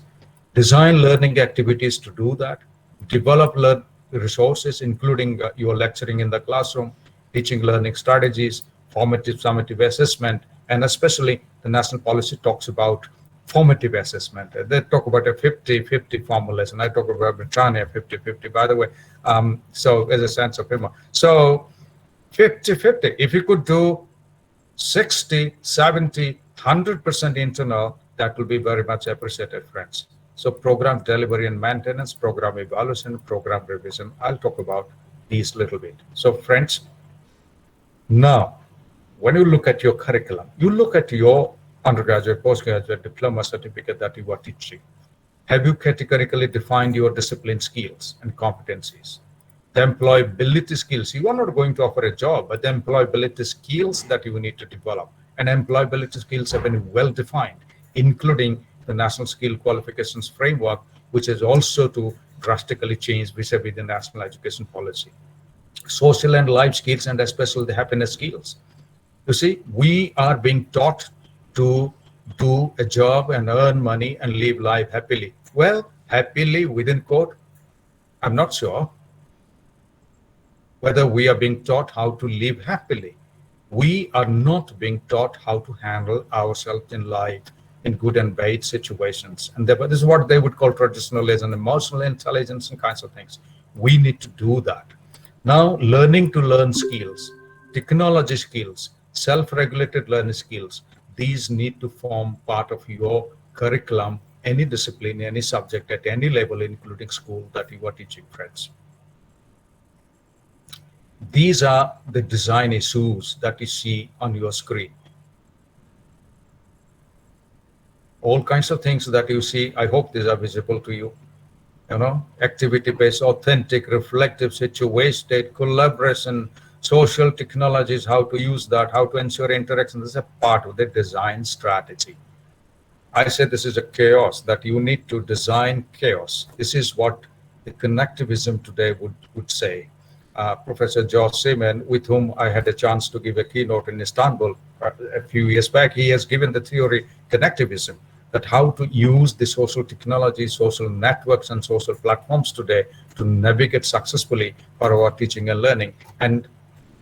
Design learning activities to do that. Develop resources, including your lecturing in the classroom, teaching learning strategies, formative, summative assessment, and especially the national policy talks about formative assessment. They talk about a 50-50 formulation. I talk about Britannia 50-50, by the way. So as a sense of humor. So 50-50, if you could do 60, 70, 100% internal, that will be very much appreciated, friends. So program delivery and maintenance, program evaluation, program revision. I'll talk about these little bit. So friends, now, when you look at your curriculum, you look at your undergraduate, postgraduate diploma certificate that you are teaching. Have you categorically defined your discipline skills and competencies? The employability skills, you are not going to offer a job, but the employability skills that you need to develop. And employability skills have been well defined, including the National Skill Qualifications Framework, which is also to drastically change vis-a-vis the national education policy. Social and life skills, and especially the happiness skills. You see, we are being taught to do a job and earn money and live life happily. Well, happily within quote, I'm not sure whether we are being taught how to live happily. We are not being taught how to handle ourselves in life in good and bad situations. And this is what they would call traditionalism, emotional intelligence and kinds of things. We need to do that. Now, learning to learn skills, technology skills, self-regulated learning skills, these need to form part of your curriculum, any discipline, any subject at any level, including school that you are teaching, friends. These are the design issues that you see on your screen. All kinds of things that you see, I hope these are visible to you. You know, activity-based, authentic, reflective, situation-based, collaboration, social technologies, how to use that, how to ensure interaction. This is a part of the design strategy. I said this is a chaos, that you need to design chaos. This is what the connectivism today would say. Professor George Seaman, with whom I had a chance to give a keynote in Istanbul a few years back, he has given the theory connectivism, that how to use the social technology, social networks, and social platforms today to navigate successfully for our teaching and learning and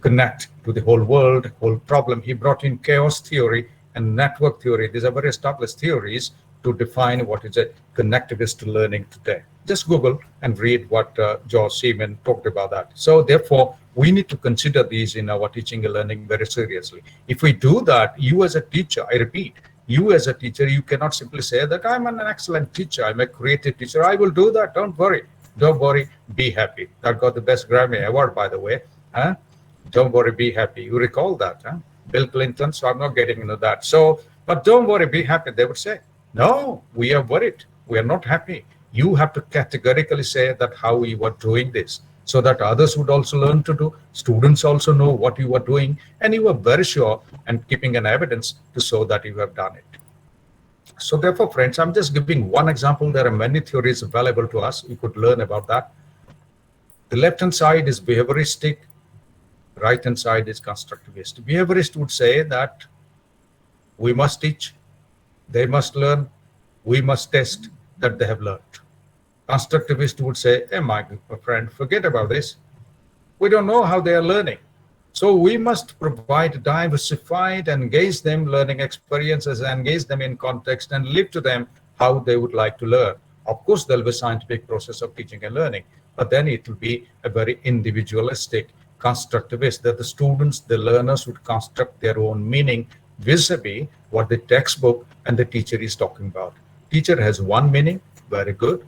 connect to the whole world, whole problem. He brought in chaos theory and network theory. These are very established theories to define what is a connectivist learning today. Just Google and read what George Seaman talked about that. So therefore, we need to consider these in our teaching and learning very seriously. If we do that, you as a teacher, I repeat, you as a teacher, you cannot simply say that I'm an excellent teacher, I'm a creative teacher, I will do that, don't worry, be happy. That got the best Grammy award, by the way. Huh? Don't worry, be happy. You recall that, huh? Bill Clinton, so I'm not getting into that. So, but don't worry, be happy, they would say. No, we are worried, we are not happy. You have to categorically say that how you are doing this, so that others would also learn to do, students also know what you are doing, and you are very sure and keeping an evidence to show that you have done it. So therefore, friends, I'm just giving one example. There are many theories available to us. You could learn about that. The left-hand side is behavioristic, right-hand side is constructivist. Behaviorist would say that we must teach, they must learn, we must test that they have learned. Constructivist would say, hey, my friend, forget about this. We don't know how they are learning. So we must provide diversified, engage them learning experiences, engage them in context, and live to them how they would like to learn. Of course, there'll be a scientific process of teaching and learning, but then it will be a very individualistic constructivist, that the students, the learners would construct their own meaning vis-a-vis what the textbook and the teacher is talking about. Teacher has one meaning, very good.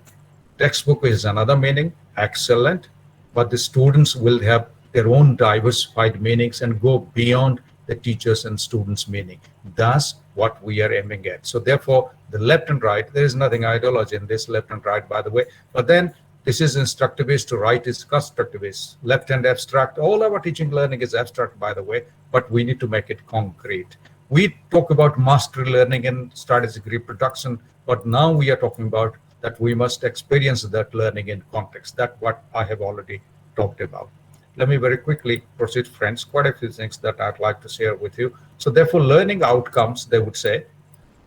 Textbook is another meaning, excellent. But the students will have their own diversified meanings and go beyond the teachers and students' meaning. Thus, what we are aiming at. So therefore, the left and right, there is nothing ideology in this left and right, by the way, but then this is instructivist to right is constructivist, left and abstract. All our teaching learning is abstract, by the way, but we need to make it concrete. We talk about mastery learning and strategic reproduction, but now we are talking about that we must experience that learning in context. That's what I have already talked about. Let me very quickly proceed, friends. Quite a few things that I'd like to share with you. So therefore, learning outcomes, they would say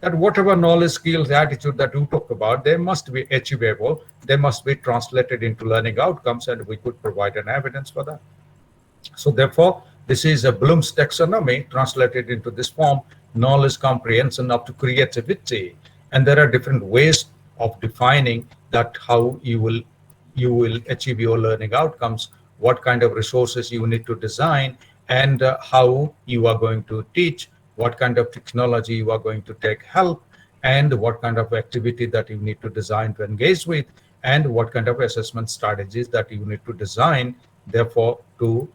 that whatever knowledge, skills, attitude that you talk about, they must be achievable. They must be translated into learning outcomes, and we could provide an evidence for that. So therefore, this is a Bloom's taxonomy translated into this form: knowledge comprehension up to creativity. And there are different ways of defining that, how you will achieve your learning outcomes, what kind of resources you need to design, and how you are going to teach, what kind of technology you are going to take help, and what kind of activity that you need to design to engage with, and what kind of assessment strategies that you need to design, therefore, to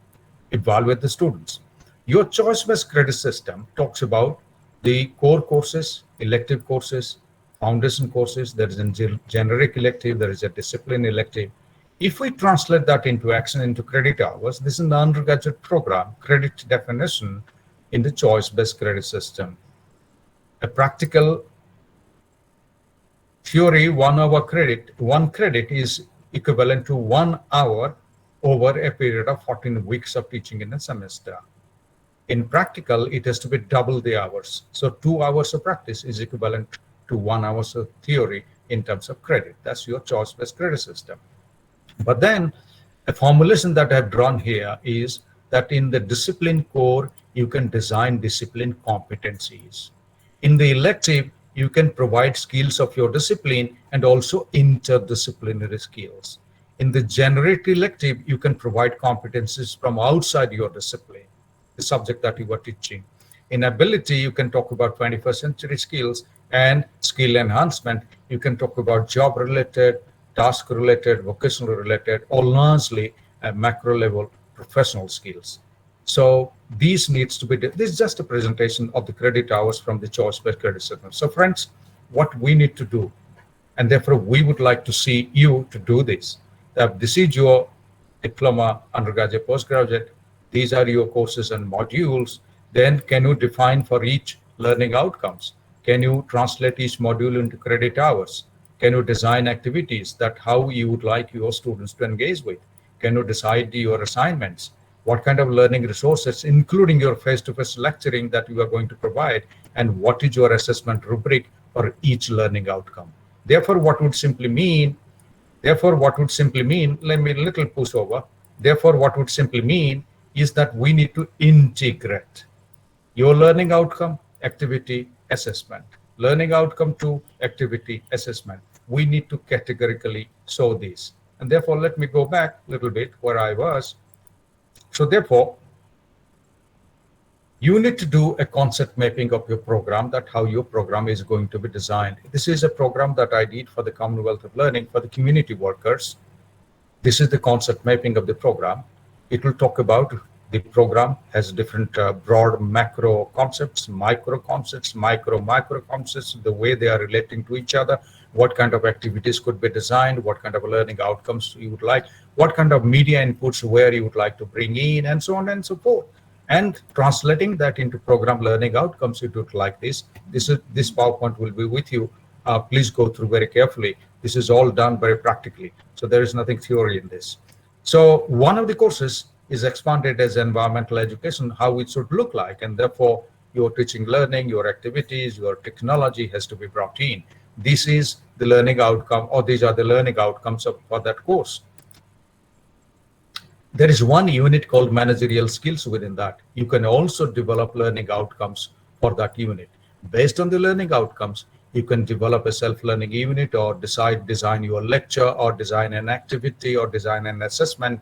evaluate the students. Your choice-based credit system talks about the core courses, elective courses, foundation courses. There is a generic elective, there is a discipline elective. If we translate that into action, into credit hours, this is an undergraduate program credit definition in the choice-based credit system. A practical theory, 1 hour credit, 1 credit is equivalent to 1 hour over a period of 14 weeks of teaching in a semester. In practical, it has to be double the hours. So 2 hours of practice is equivalent to 1 hour of theory in terms of credit. That's your choice-based credit system. But then a formulation that I've drawn here is that in the discipline core, you can design discipline competencies. In the elective, you can provide skills of your discipline and also interdisciplinary skills. In the generic elective, you can provide competencies from outside your discipline, the subject that you are teaching. In ability, you can talk about 21st century skills and skill enhancement. You can talk about job-related, task-related, vocational-related, or largely macro level professional skills. So these needs to be, this is just a presentation of the credit hours from the choice-based credit system. So friends, what we need to do, and therefore we would like to see you to do this. This is your diploma, undergraduate, postgraduate. These are your courses and modules. Then can you define for each learning outcomes? Can you translate each module into credit hours? Can you design activities that how you would like your students to engage with? Can you decide your assignments? What kind of learning resources, including your face-to-face lecturing, that you are going to provide? And what is your assessment rubric for each learning outcome? Therefore, what would simply mean, let me a little push over. Therefore, what would simply mean is that we need to integrate your learning outcome, activity, assessment. Learning outcome to activity, assessment. We need to categorically show this. And therefore, let me go back a little bit where I was. So therefore, you need to do a concept mapping of your program, that how your program is going to be designed. This is a program that I did for the Commonwealth of Learning for the community workers. This is the concept mapping of the program. It will talk about the program has different broad macro concepts, micro concepts, micro concepts, the way they are relating to each other, what kind of activities could be designed, what kind of learning outcomes you would like, what kind of media inputs where you would like to bring in, and so on and so forth. And translating that into program learning outcomes, it would like this. This PowerPoint will be with you. Please go through very carefully. This is all done very practically. So there is nothing theory in this. So one of the courses is expanded as environmental education, how it should look like. And therefore, your teaching learning, your activities, your technology has to be brought in. This is the learning outcome, or these are the learning outcomes for that course. There is one unit called managerial skills within that. You can also develop learning outcomes for that unit. Based on the learning outcomes, you can develop a self-learning unit, or design your lecture, or design an activity, or design an assessment.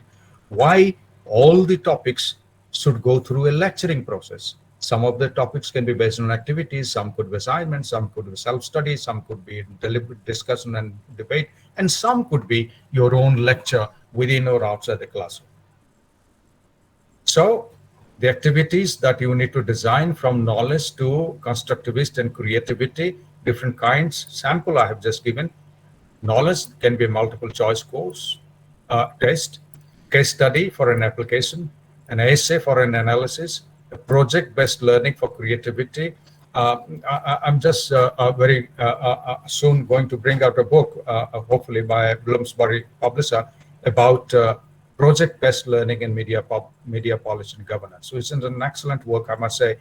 Why all the topics should go through a lecturing process? Some of the topics can be based on activities, some could be assignments, some could be self-study, some could be deliberate discussion and debate, and some could be your own lecture within or outside the classroom. So The activities that you need to design from knowledge to constructivist and creativity, different kinds. Sample I have just given. Knowledge can be a multiple choice course, test, case study for an application, an essay for an analysis, a project-based learning for creativity. I'm just very soon going to bring out a book, hopefully by Bloomsbury publisher, about project-based learning in media policy and governance. So it's an excellent work, I must say.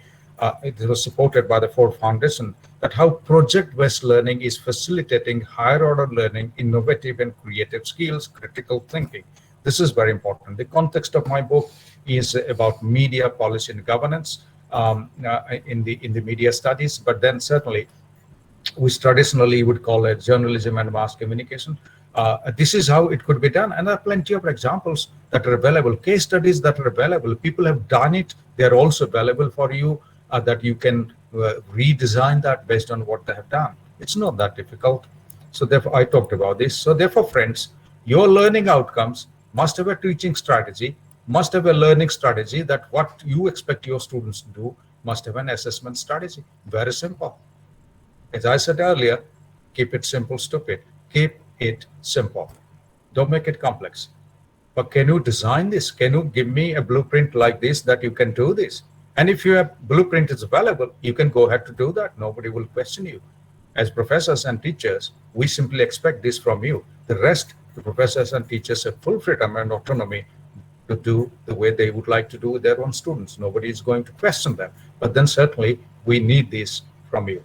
It was supported by the Ford Foundation, that how project-based learning is facilitating higher order learning, innovative and creative skills, critical thinking. This is very important. The context of my book is about media policy and governance in the media studies, but then certainly which traditionally would call it journalism and mass communication. This is how it could be done, and there are plenty of examples that are available, case studies that are available. People have done it. They are also available for you, that you can redesign that based on what they have done. It's not that difficult. So therefore, I talked about this. So therefore, friends, your learning outcomes must have a teaching strategy, must have a learning strategy, that what you expect your students to do must have an assessment strategy. Very simple. As I said earlier, keep it simple, stupid. Keep it simple. Don't make it complex. But can you design this? Can you give me a blueprint like this that you can do this? And if your blueprint is available, you can go ahead to do that. Nobody will question you. As professors and teachers, we simply expect this from you. The rest, the professors and teachers have full freedom and autonomy to do the way they would like to do with their own students. Nobody is going to question them. But then certainly we need this from you.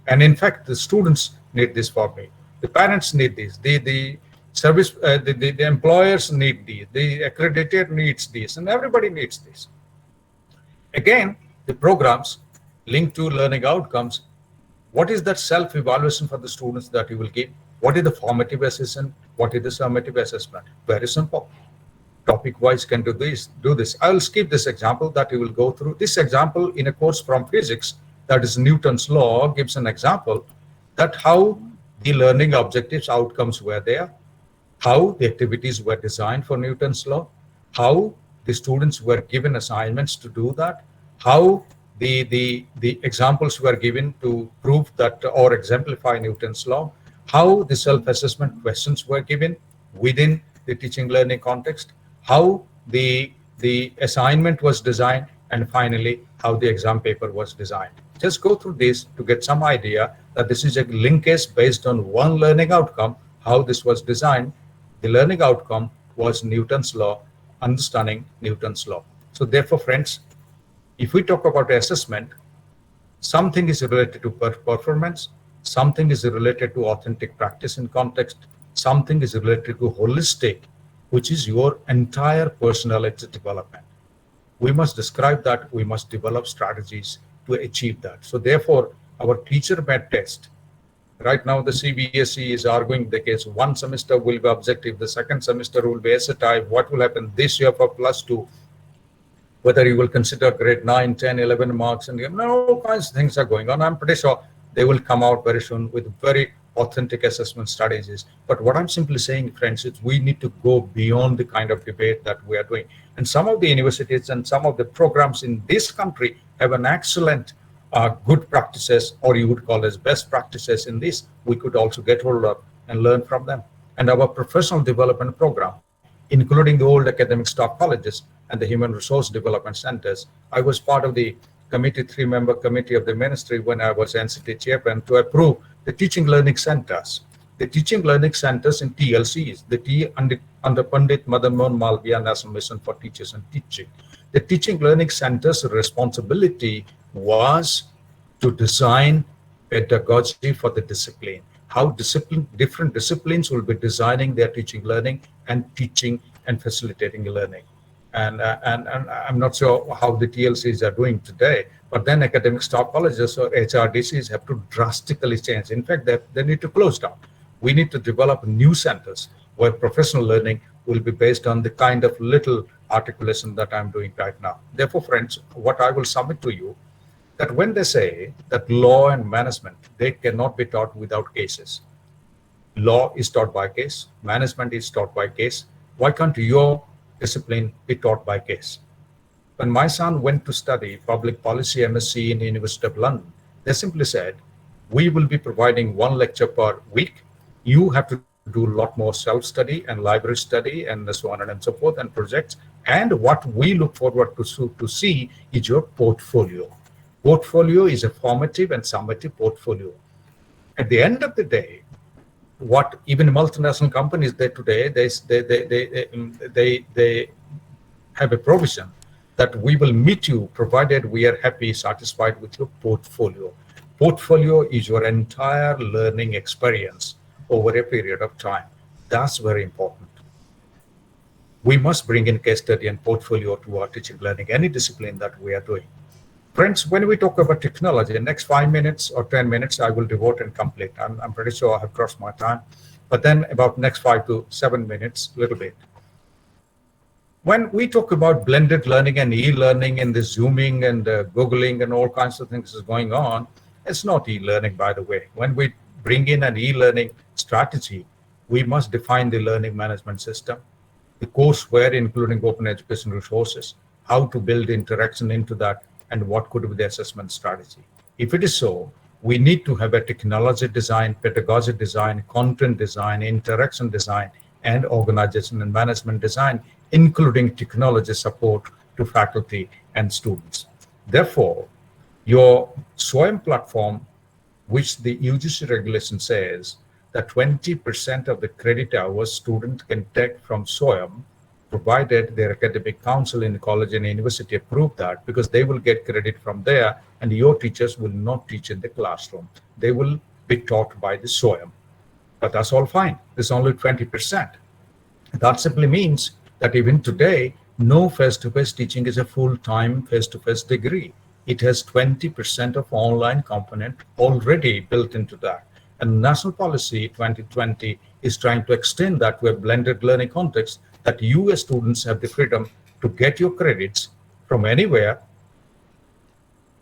And in fact, the students need this from me. The parents need this. The service, the employers need this. The accreditor needs this, and everybody needs this. Again, the programs linked to learning outcomes. What is that self-evaluation for the students that you will give? What is the formative assessment? What is the summative assessment? Very simple. Topic-wise can do this. I will skip this example that you will go through. This example in a course from physics, that is Newton's law, gives an example that how the learning objectives, outcomes were there, how the activities were designed for Newton's law, how the students were given assignments to do that, how the examples were given to prove that or exemplify Newton's law, how the self-assessment questions were given within the teaching learning context, how the assignment was designed, and finally how the exam paper was designed. Just go through this to get some idea that this is a linkage based on one learning outcome, how this was designed. The learning outcome was Newton's law, understanding Newton's law. So therefore, friends, if we talk about assessment, something is related to performance, something is related to authentic practice in context, something is related to holistic, which is your entire personality development. We must describe that, we must develop strategies to achieve that. So therefore, our teacher-made test, right now the CBSE is arguing the case, one semester will be objective, the second semester will be SAT. What will happen this year for +2? Whether you will consider grade 9, 10, 11 marks, and all kinds of things are going on. I'm pretty sure they will come out very soon with very authentic assessment strategies. But what I'm simply saying, friends, is we need to go beyond the kind of debate that we are doing. And some of the universities and some of the programs in this country have an excellent good practices, or you would call as best practices in this. We could also get hold of and learn from them. And our professional development program, including the old academic staff colleges and the human resource development centers. I was part of the committee, 3-member committee of the ministry when I was NCT chairman to approve the teaching learning centers. The teaching learning centers in TLCs, under Pandit Madan Mohan Malviya National Mission for Teachers and Teaching. The teaching learning centers' responsibility was to design pedagogy for the discipline. How different disciplines will be designing their teaching learning and teaching and facilitating learning. And I'm not sure how the TLCs are doing today, but then academic staff colleges or HRDCs have to drastically change. In fact, they need to close down. We need to develop new centers where professional learning will be based on the kind of little articulation that I'm doing right now. Therefore, friends, what I will submit to you, that when they say that law and management, they cannot be taught without cases. Law is taught by case, management is taught by case. Why can't your discipline be taught by case? When my son went to study public policy MSc in the University of London, they simply said, we will be providing 1 lecture per week. You have to do a lot more self-study and library study and so on and so forth and projects. And what we look forward to see is your portfolio. Portfolio is a formative and summative portfolio. At the end of the day, what even multinational companies they have a provision that we will meet you provided we are happy, satisfied with your portfolio. Portfolio is your entire learning experience over a period of time. That's very important. We must bring in case study and portfolio to our teaching learning, any discipline that we are doing. Friends, when we talk about technology, the next 5 minutes or 10 minutes, I will devote and complete. I'm pretty sure I have crossed my time, but then about next 5 to 7 minutes, a little bit. When we talk about blended learning and e-learning and the Zooming and Googling and all kinds of things is going on, it's not e-learning, by the way. When we bring in an e-learning strategy, we must define the learning management system, the courseware, including open education resources, how to build interaction into that, and what could be the assessment strategy. If it is so, we need to have a technology design, pedagogy design, content design, interaction design, and organization and management design, including technology support to faculty and students. Therefore, your SWAYAM platform, which the UGC regulation says that 20% of the credit hours student can take from SWAYAM, provided their academic council in the college and university approve that, because they will get credit from there and your teachers will not teach in the classroom. They will be taught by the SWAYAM. But that's all fine. It's only 20%. That simply means that even today, no face-to-face teaching is a full-time face-to-face degree. It has 20% of online component already built into that. And National Policy 2020 is trying to extend that to a blended learning context, that you as students have the freedom to get your credits from anywhere,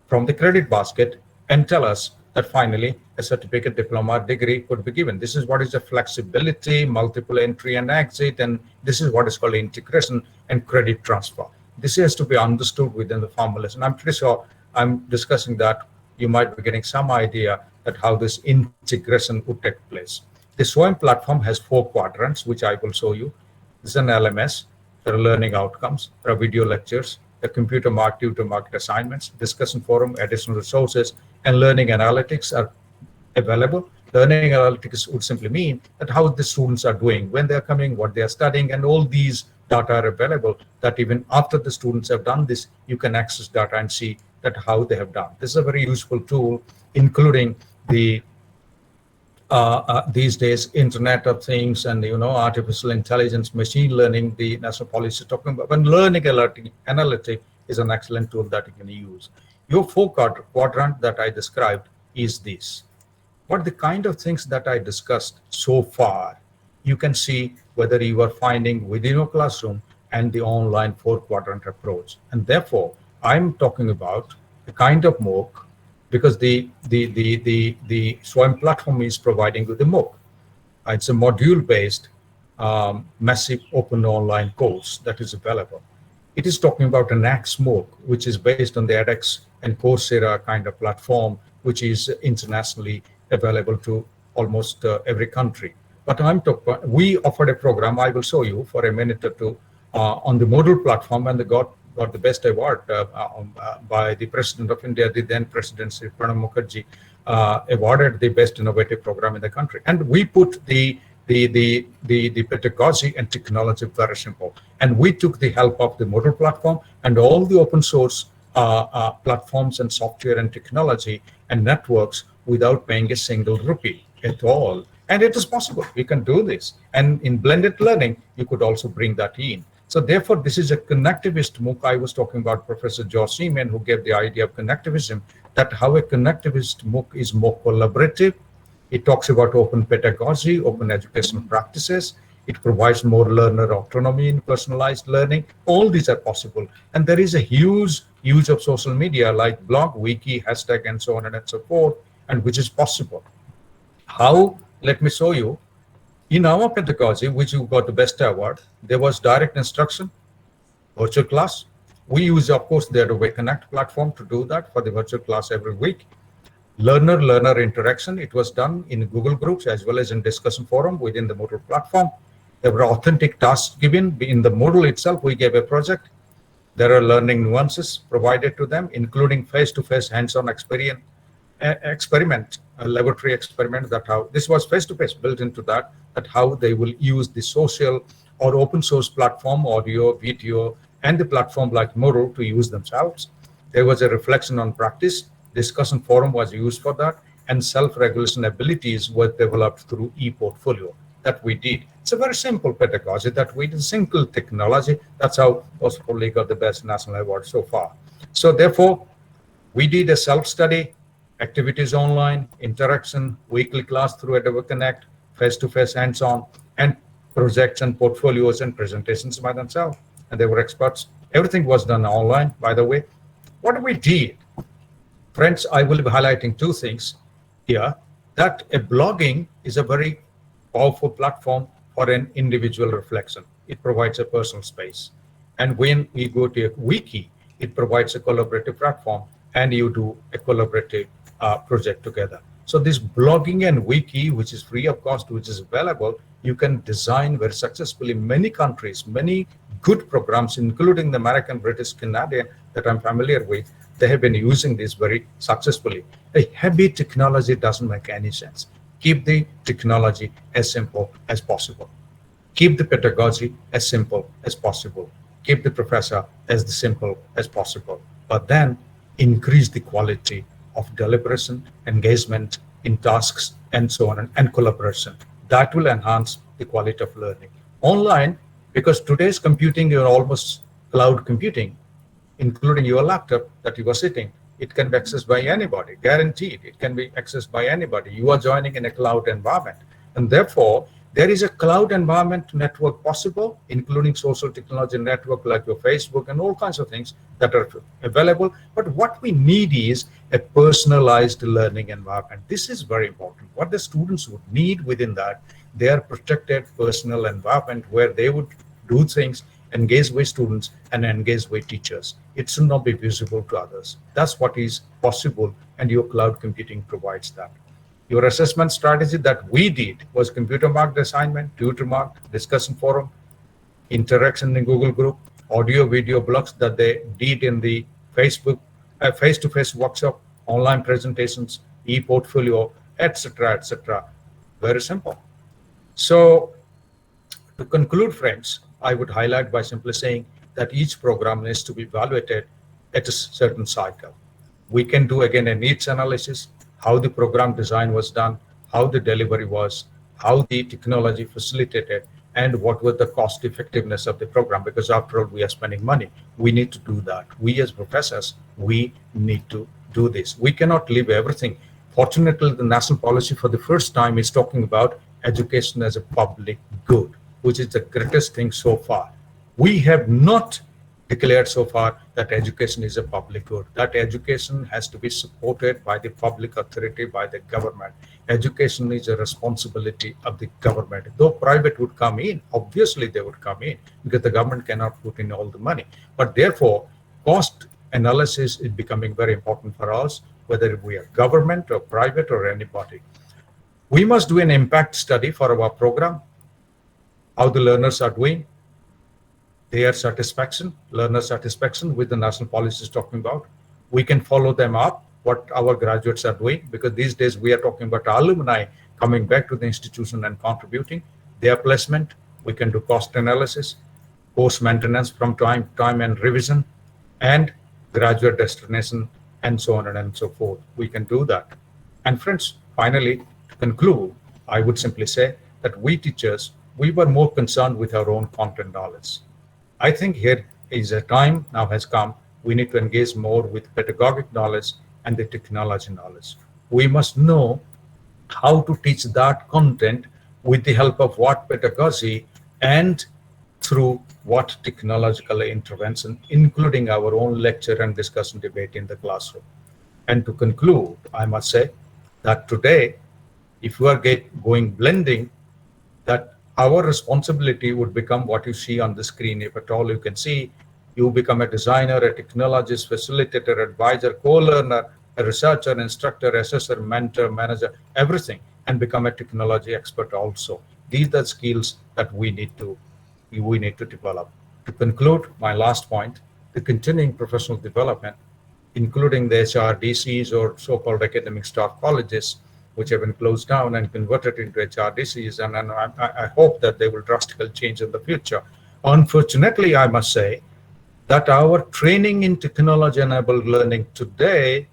from the credit basket, and tell us that finally a certificate, diploma, degree could be given. This is what is the flexibility, multiple entry and exit, and this is what is called integration and credit transfer. This has to be understood within the formulas, and I'm pretty sure I'm discussing that. You might be getting some idea at how this integration would take place. The SWAYAM platform has 4 quadrants, which I will show you. This is an LMS, there are learning outcomes, there are video lectures, the computer market, tutor market assignments, discussion forum, additional resources, and learning analytics are available. Learning analytics would simply mean that how the students are doing, when they're coming, what they are studying, and all these data are available, that even after the students have done this, you can access data and see that how they have done. This is a very useful tool, including the these days Internet of Things and artificial intelligence, machine learning. The national policy is talking about when learning analytic is an excellent tool that you can use. Your 4 quadrant that I described is this. What the kind of things that I discussed so far, you can see whether you are finding within your classroom and the online 4 quadrant approach. And therefore, I'm talking about the kind of MOOC, because the SWAYAM platform is providing you the MOOC. It's a module-based, massive open online course that is available. It is talking about an NAAC MOOC, which is based on the edX and Coursera kind of platform, which is internationally available to almost every country. But we offered a program, I will show you for a minute or two, on the Moodle platform, and they got the best award by the President of India, the then President Shri Mukherjee, awarded the best innovative program in the country. And we put the pedagogy and technology very simple. And we took the help of the Moodle platform and all the open source platforms and software and technology and networks without paying a single rupee at all. And it is possible. We can do this. And in blended learning, you could also bring that in. So therefore, this is a connectivist MOOC. I was talking about Professor George Seaman, who gave the idea of connectivism, that how a connectivist MOOC is more collaborative. It talks about open pedagogy, open educational practices. It provides more learner autonomy in personalized learning. All these are possible. And there is a huge use of social media like blog, wiki, hashtag, and so on and so forth, and which is possible. How? Let me show you. In our pedagogy, which you got the best award, there was direct instruction, virtual class, We use, of course, the Adobe Connect platform to do that for the virtual class every week. Learner-learner interaction, it was done in Google Groups as well as in discussion forum within the Moodle platform. There were authentic tasks given. In the Moodle itself, we gave a project. There are learning nuances provided to them, including face-to-face hands-on experiment, a laboratory experiment, that how this was face-to-face built into that how they will use the social or open source platform, audio, video, and the platform like Moodle to use themselves. There was a reflection on practice. Discussion forum was used for that, and self-regulation abilities were developed through e-portfolio that we did. It's a very simple pedagogy that we did, simple technology. That's how Post Poly got the best national award so far. So therefore, we did a self-study, activities online, interaction, weekly class through Adobe Connect, face-to-face hands-on, and projects and portfolios and presentations by themselves. And they were experts. Everything was done online, by the way. What we did, friends, I will be highlighting two things here, that a blogging is a very powerful platform for an individual reflection. It provides a personal space. And when we go to a wiki, it provides a collaborative platform, and you do a collaborative project together. So this blogging and wiki, which is free of cost, which is available, you can design very successfully. Many countries, many good programs, including the American, British, Canadian that I'm familiar with, they have been using this very successfully. A heavy technology doesn't make any sense. Keep the technology as simple as possible. Keep the pedagogy as simple as possible. Keep the professor as simple as possible. But then increase the quality of deliberation, engagement in tasks, and so on, and collaboration. That will enhance the quality of learning. Online, because today's computing, you're almost cloud computing, including your laptop that you are sitting, it can be accessed by anybody, guaranteed. It can be accessed by anybody. You are joining in a cloud environment. And therefore, there is a cloud environment network possible, including social technology network like your Facebook and all kinds of things that are available. But what we need is a personalized learning environment. This is very important. What the students would need within that, their protected personal environment where they would do things, engage with students and engage with teachers. It should not be visible to others. That's what is possible, and your cloud computing provides that. Your assessment strategy that we did was computer marked assignment, tutor marked, discussion forum, interaction in Google group, audio video blogs that they did in the Facebook face-to-face workshop, online presentations, e-portfolio, etc., etc. Very simple. So to conclude, friends, I would highlight by simply saying that each program needs to be evaluated at a certain cycle. We can do again a needs analysis, how the program design was done, how the delivery was, how the technology facilitated, and what was the cost effectiveness of the program, because after all, we are spending money. We need to do that. We as professors, we need to do this. We cannot leave everything. Fortunately, the national policy for the first time is talking about education as a public good, which is the greatest thing so far. We have not declared so far that education is a public good. That education has to be supported by the public authority, by the government. Education is a responsibility of the government. Though private would come in, obviously they would come in because the government cannot put in all the money. But therefore, cost analysis is becoming very important for us, whether we are government or private or anybody. We must do an impact study for our program, how the learners are doing, their satisfaction, learner satisfaction with the national policies talking about. We can follow them up, what our graduates are doing, because these days we are talking about alumni coming back to the institution and contributing. Their placement, we can do cost analysis, course maintenance from time to time and revision, and graduate destination, and so on and so forth. We can do that. And friends, finally, to conclude, I would simply say that we teachers, we were more concerned with our own content knowledge. I think here is a time now has come. We need to engage more with pedagogic knowledge and the technology knowledge. We must know how to teach that content with the help of what pedagogy and through what technological intervention, including our own lecture and discussion debate in the classroom. And to conclude, I must say that today, if we are going blending, that our responsibility would become what you see on the screen. If at all you can see, You become a designer, a technologist, facilitator, advisor, co-learner, a researcher, instructor, assessor, mentor, manager, everything, and become a technology expert also. These are skills that we need to develop. To conclude, my last point, the continuing professional development, including the HRDCs or so-called academic staff colleges, which have been closed down and converted into HRDCs, and I hope that they will drastically change in the future. Unfortunately, I must say that our training in technology-enabled learning today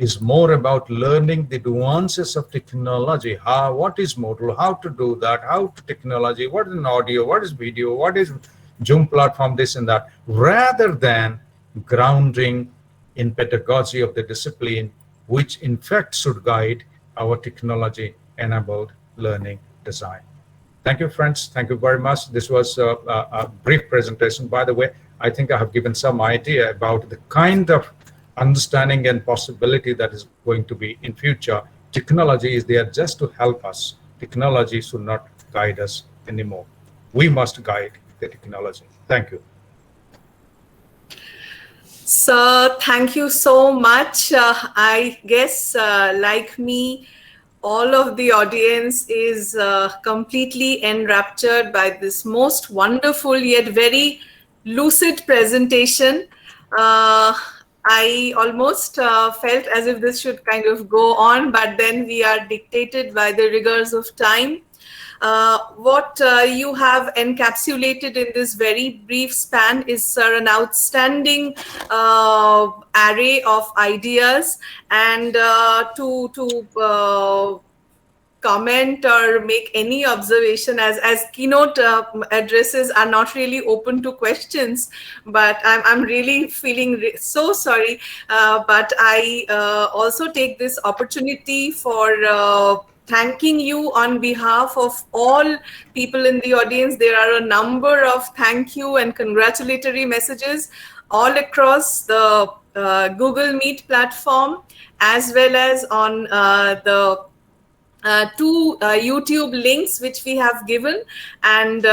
is more about learning the nuances of technology. What is Moodle, how to do that, how to technology, what is an audio, what is video, what is Zoom platform, this and that, rather than grounding in pedagogy of the discipline, which in fact should guide our technology-enabled learning design. Thank you, friends. Thank you very much. This was a brief presentation. By the way, I think I have given some idea about the kind of understanding and possibility that is going to be in future. Technology is there just to help us. Technology should not guide us anymore. We must guide the technology. Thank you. Sir, thank you so much. I guess, like me, all of the audience is completely enraptured by this most wonderful yet very lucid presentation. I almost felt as if this should kind of go on, but then we are dictated by the rigors of time. What you have encapsulated in this very brief span is, sir, an outstanding array of ideas, and to comment or make any observation, as keynote addresses are not really open to questions, but I'm really feeling so sorry, but I also take this opportunity for thanking you on behalf of all people in the audience. There are a number of thank you and congratulatory messages all across the Google Meet platform, as well as on the two YouTube links which we have given. And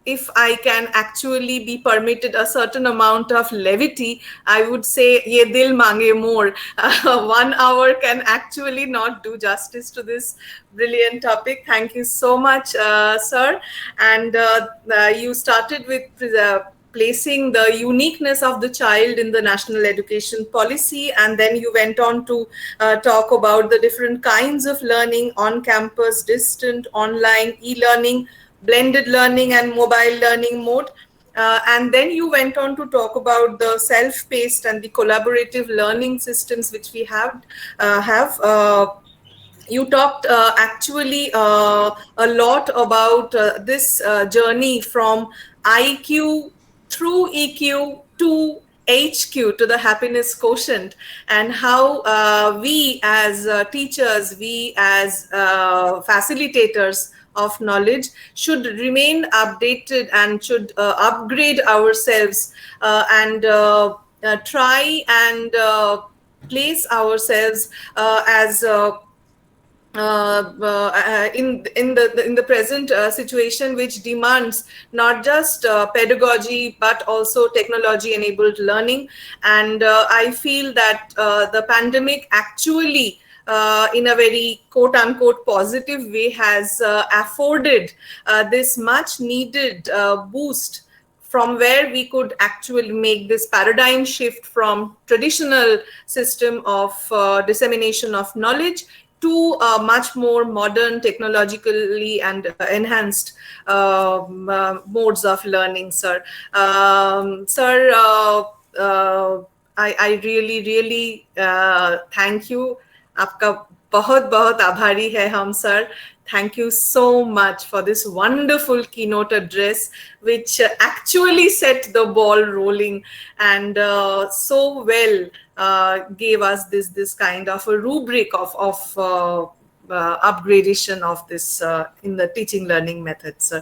if I can actually be permitted a certain amount of levity, I would say, ye dil mange more. 1 hour can actually not do justice to this brilliant topic. Thank you so much, sir. And you started with placing the uniqueness of the child in the national education policy, and then you went on to talk about the different kinds of learning: on campus, distant, online, e-learning, blended learning, and mobile learning mode. And then you went on to talk about the self-paced and the collaborative learning systems which we have. You talked actually a lot about this journey from IQ through EQ to HQ, to the happiness quotient, and how we as teachers, we as facilitators of knowledge should remain updated and should upgrade ourselves and try and place ourselves as in the present situation, which demands not just pedagogy but also technology enabled learning. And I feel that the pandemic actually in a very quote unquote positive way has afforded this much needed boost, from where we could actually make this paradigm shift from traditional system of dissemination of knowledge to much more modern, technologically and enhanced modes of learning, sir. Sir, I really thank you. आपका बहुत बहुत आभारी है हम, sir. Thank you so much for this wonderful keynote address, which actually set the ball rolling and so well gave us this kind of a rubric of upgradation of this in the teaching learning methods.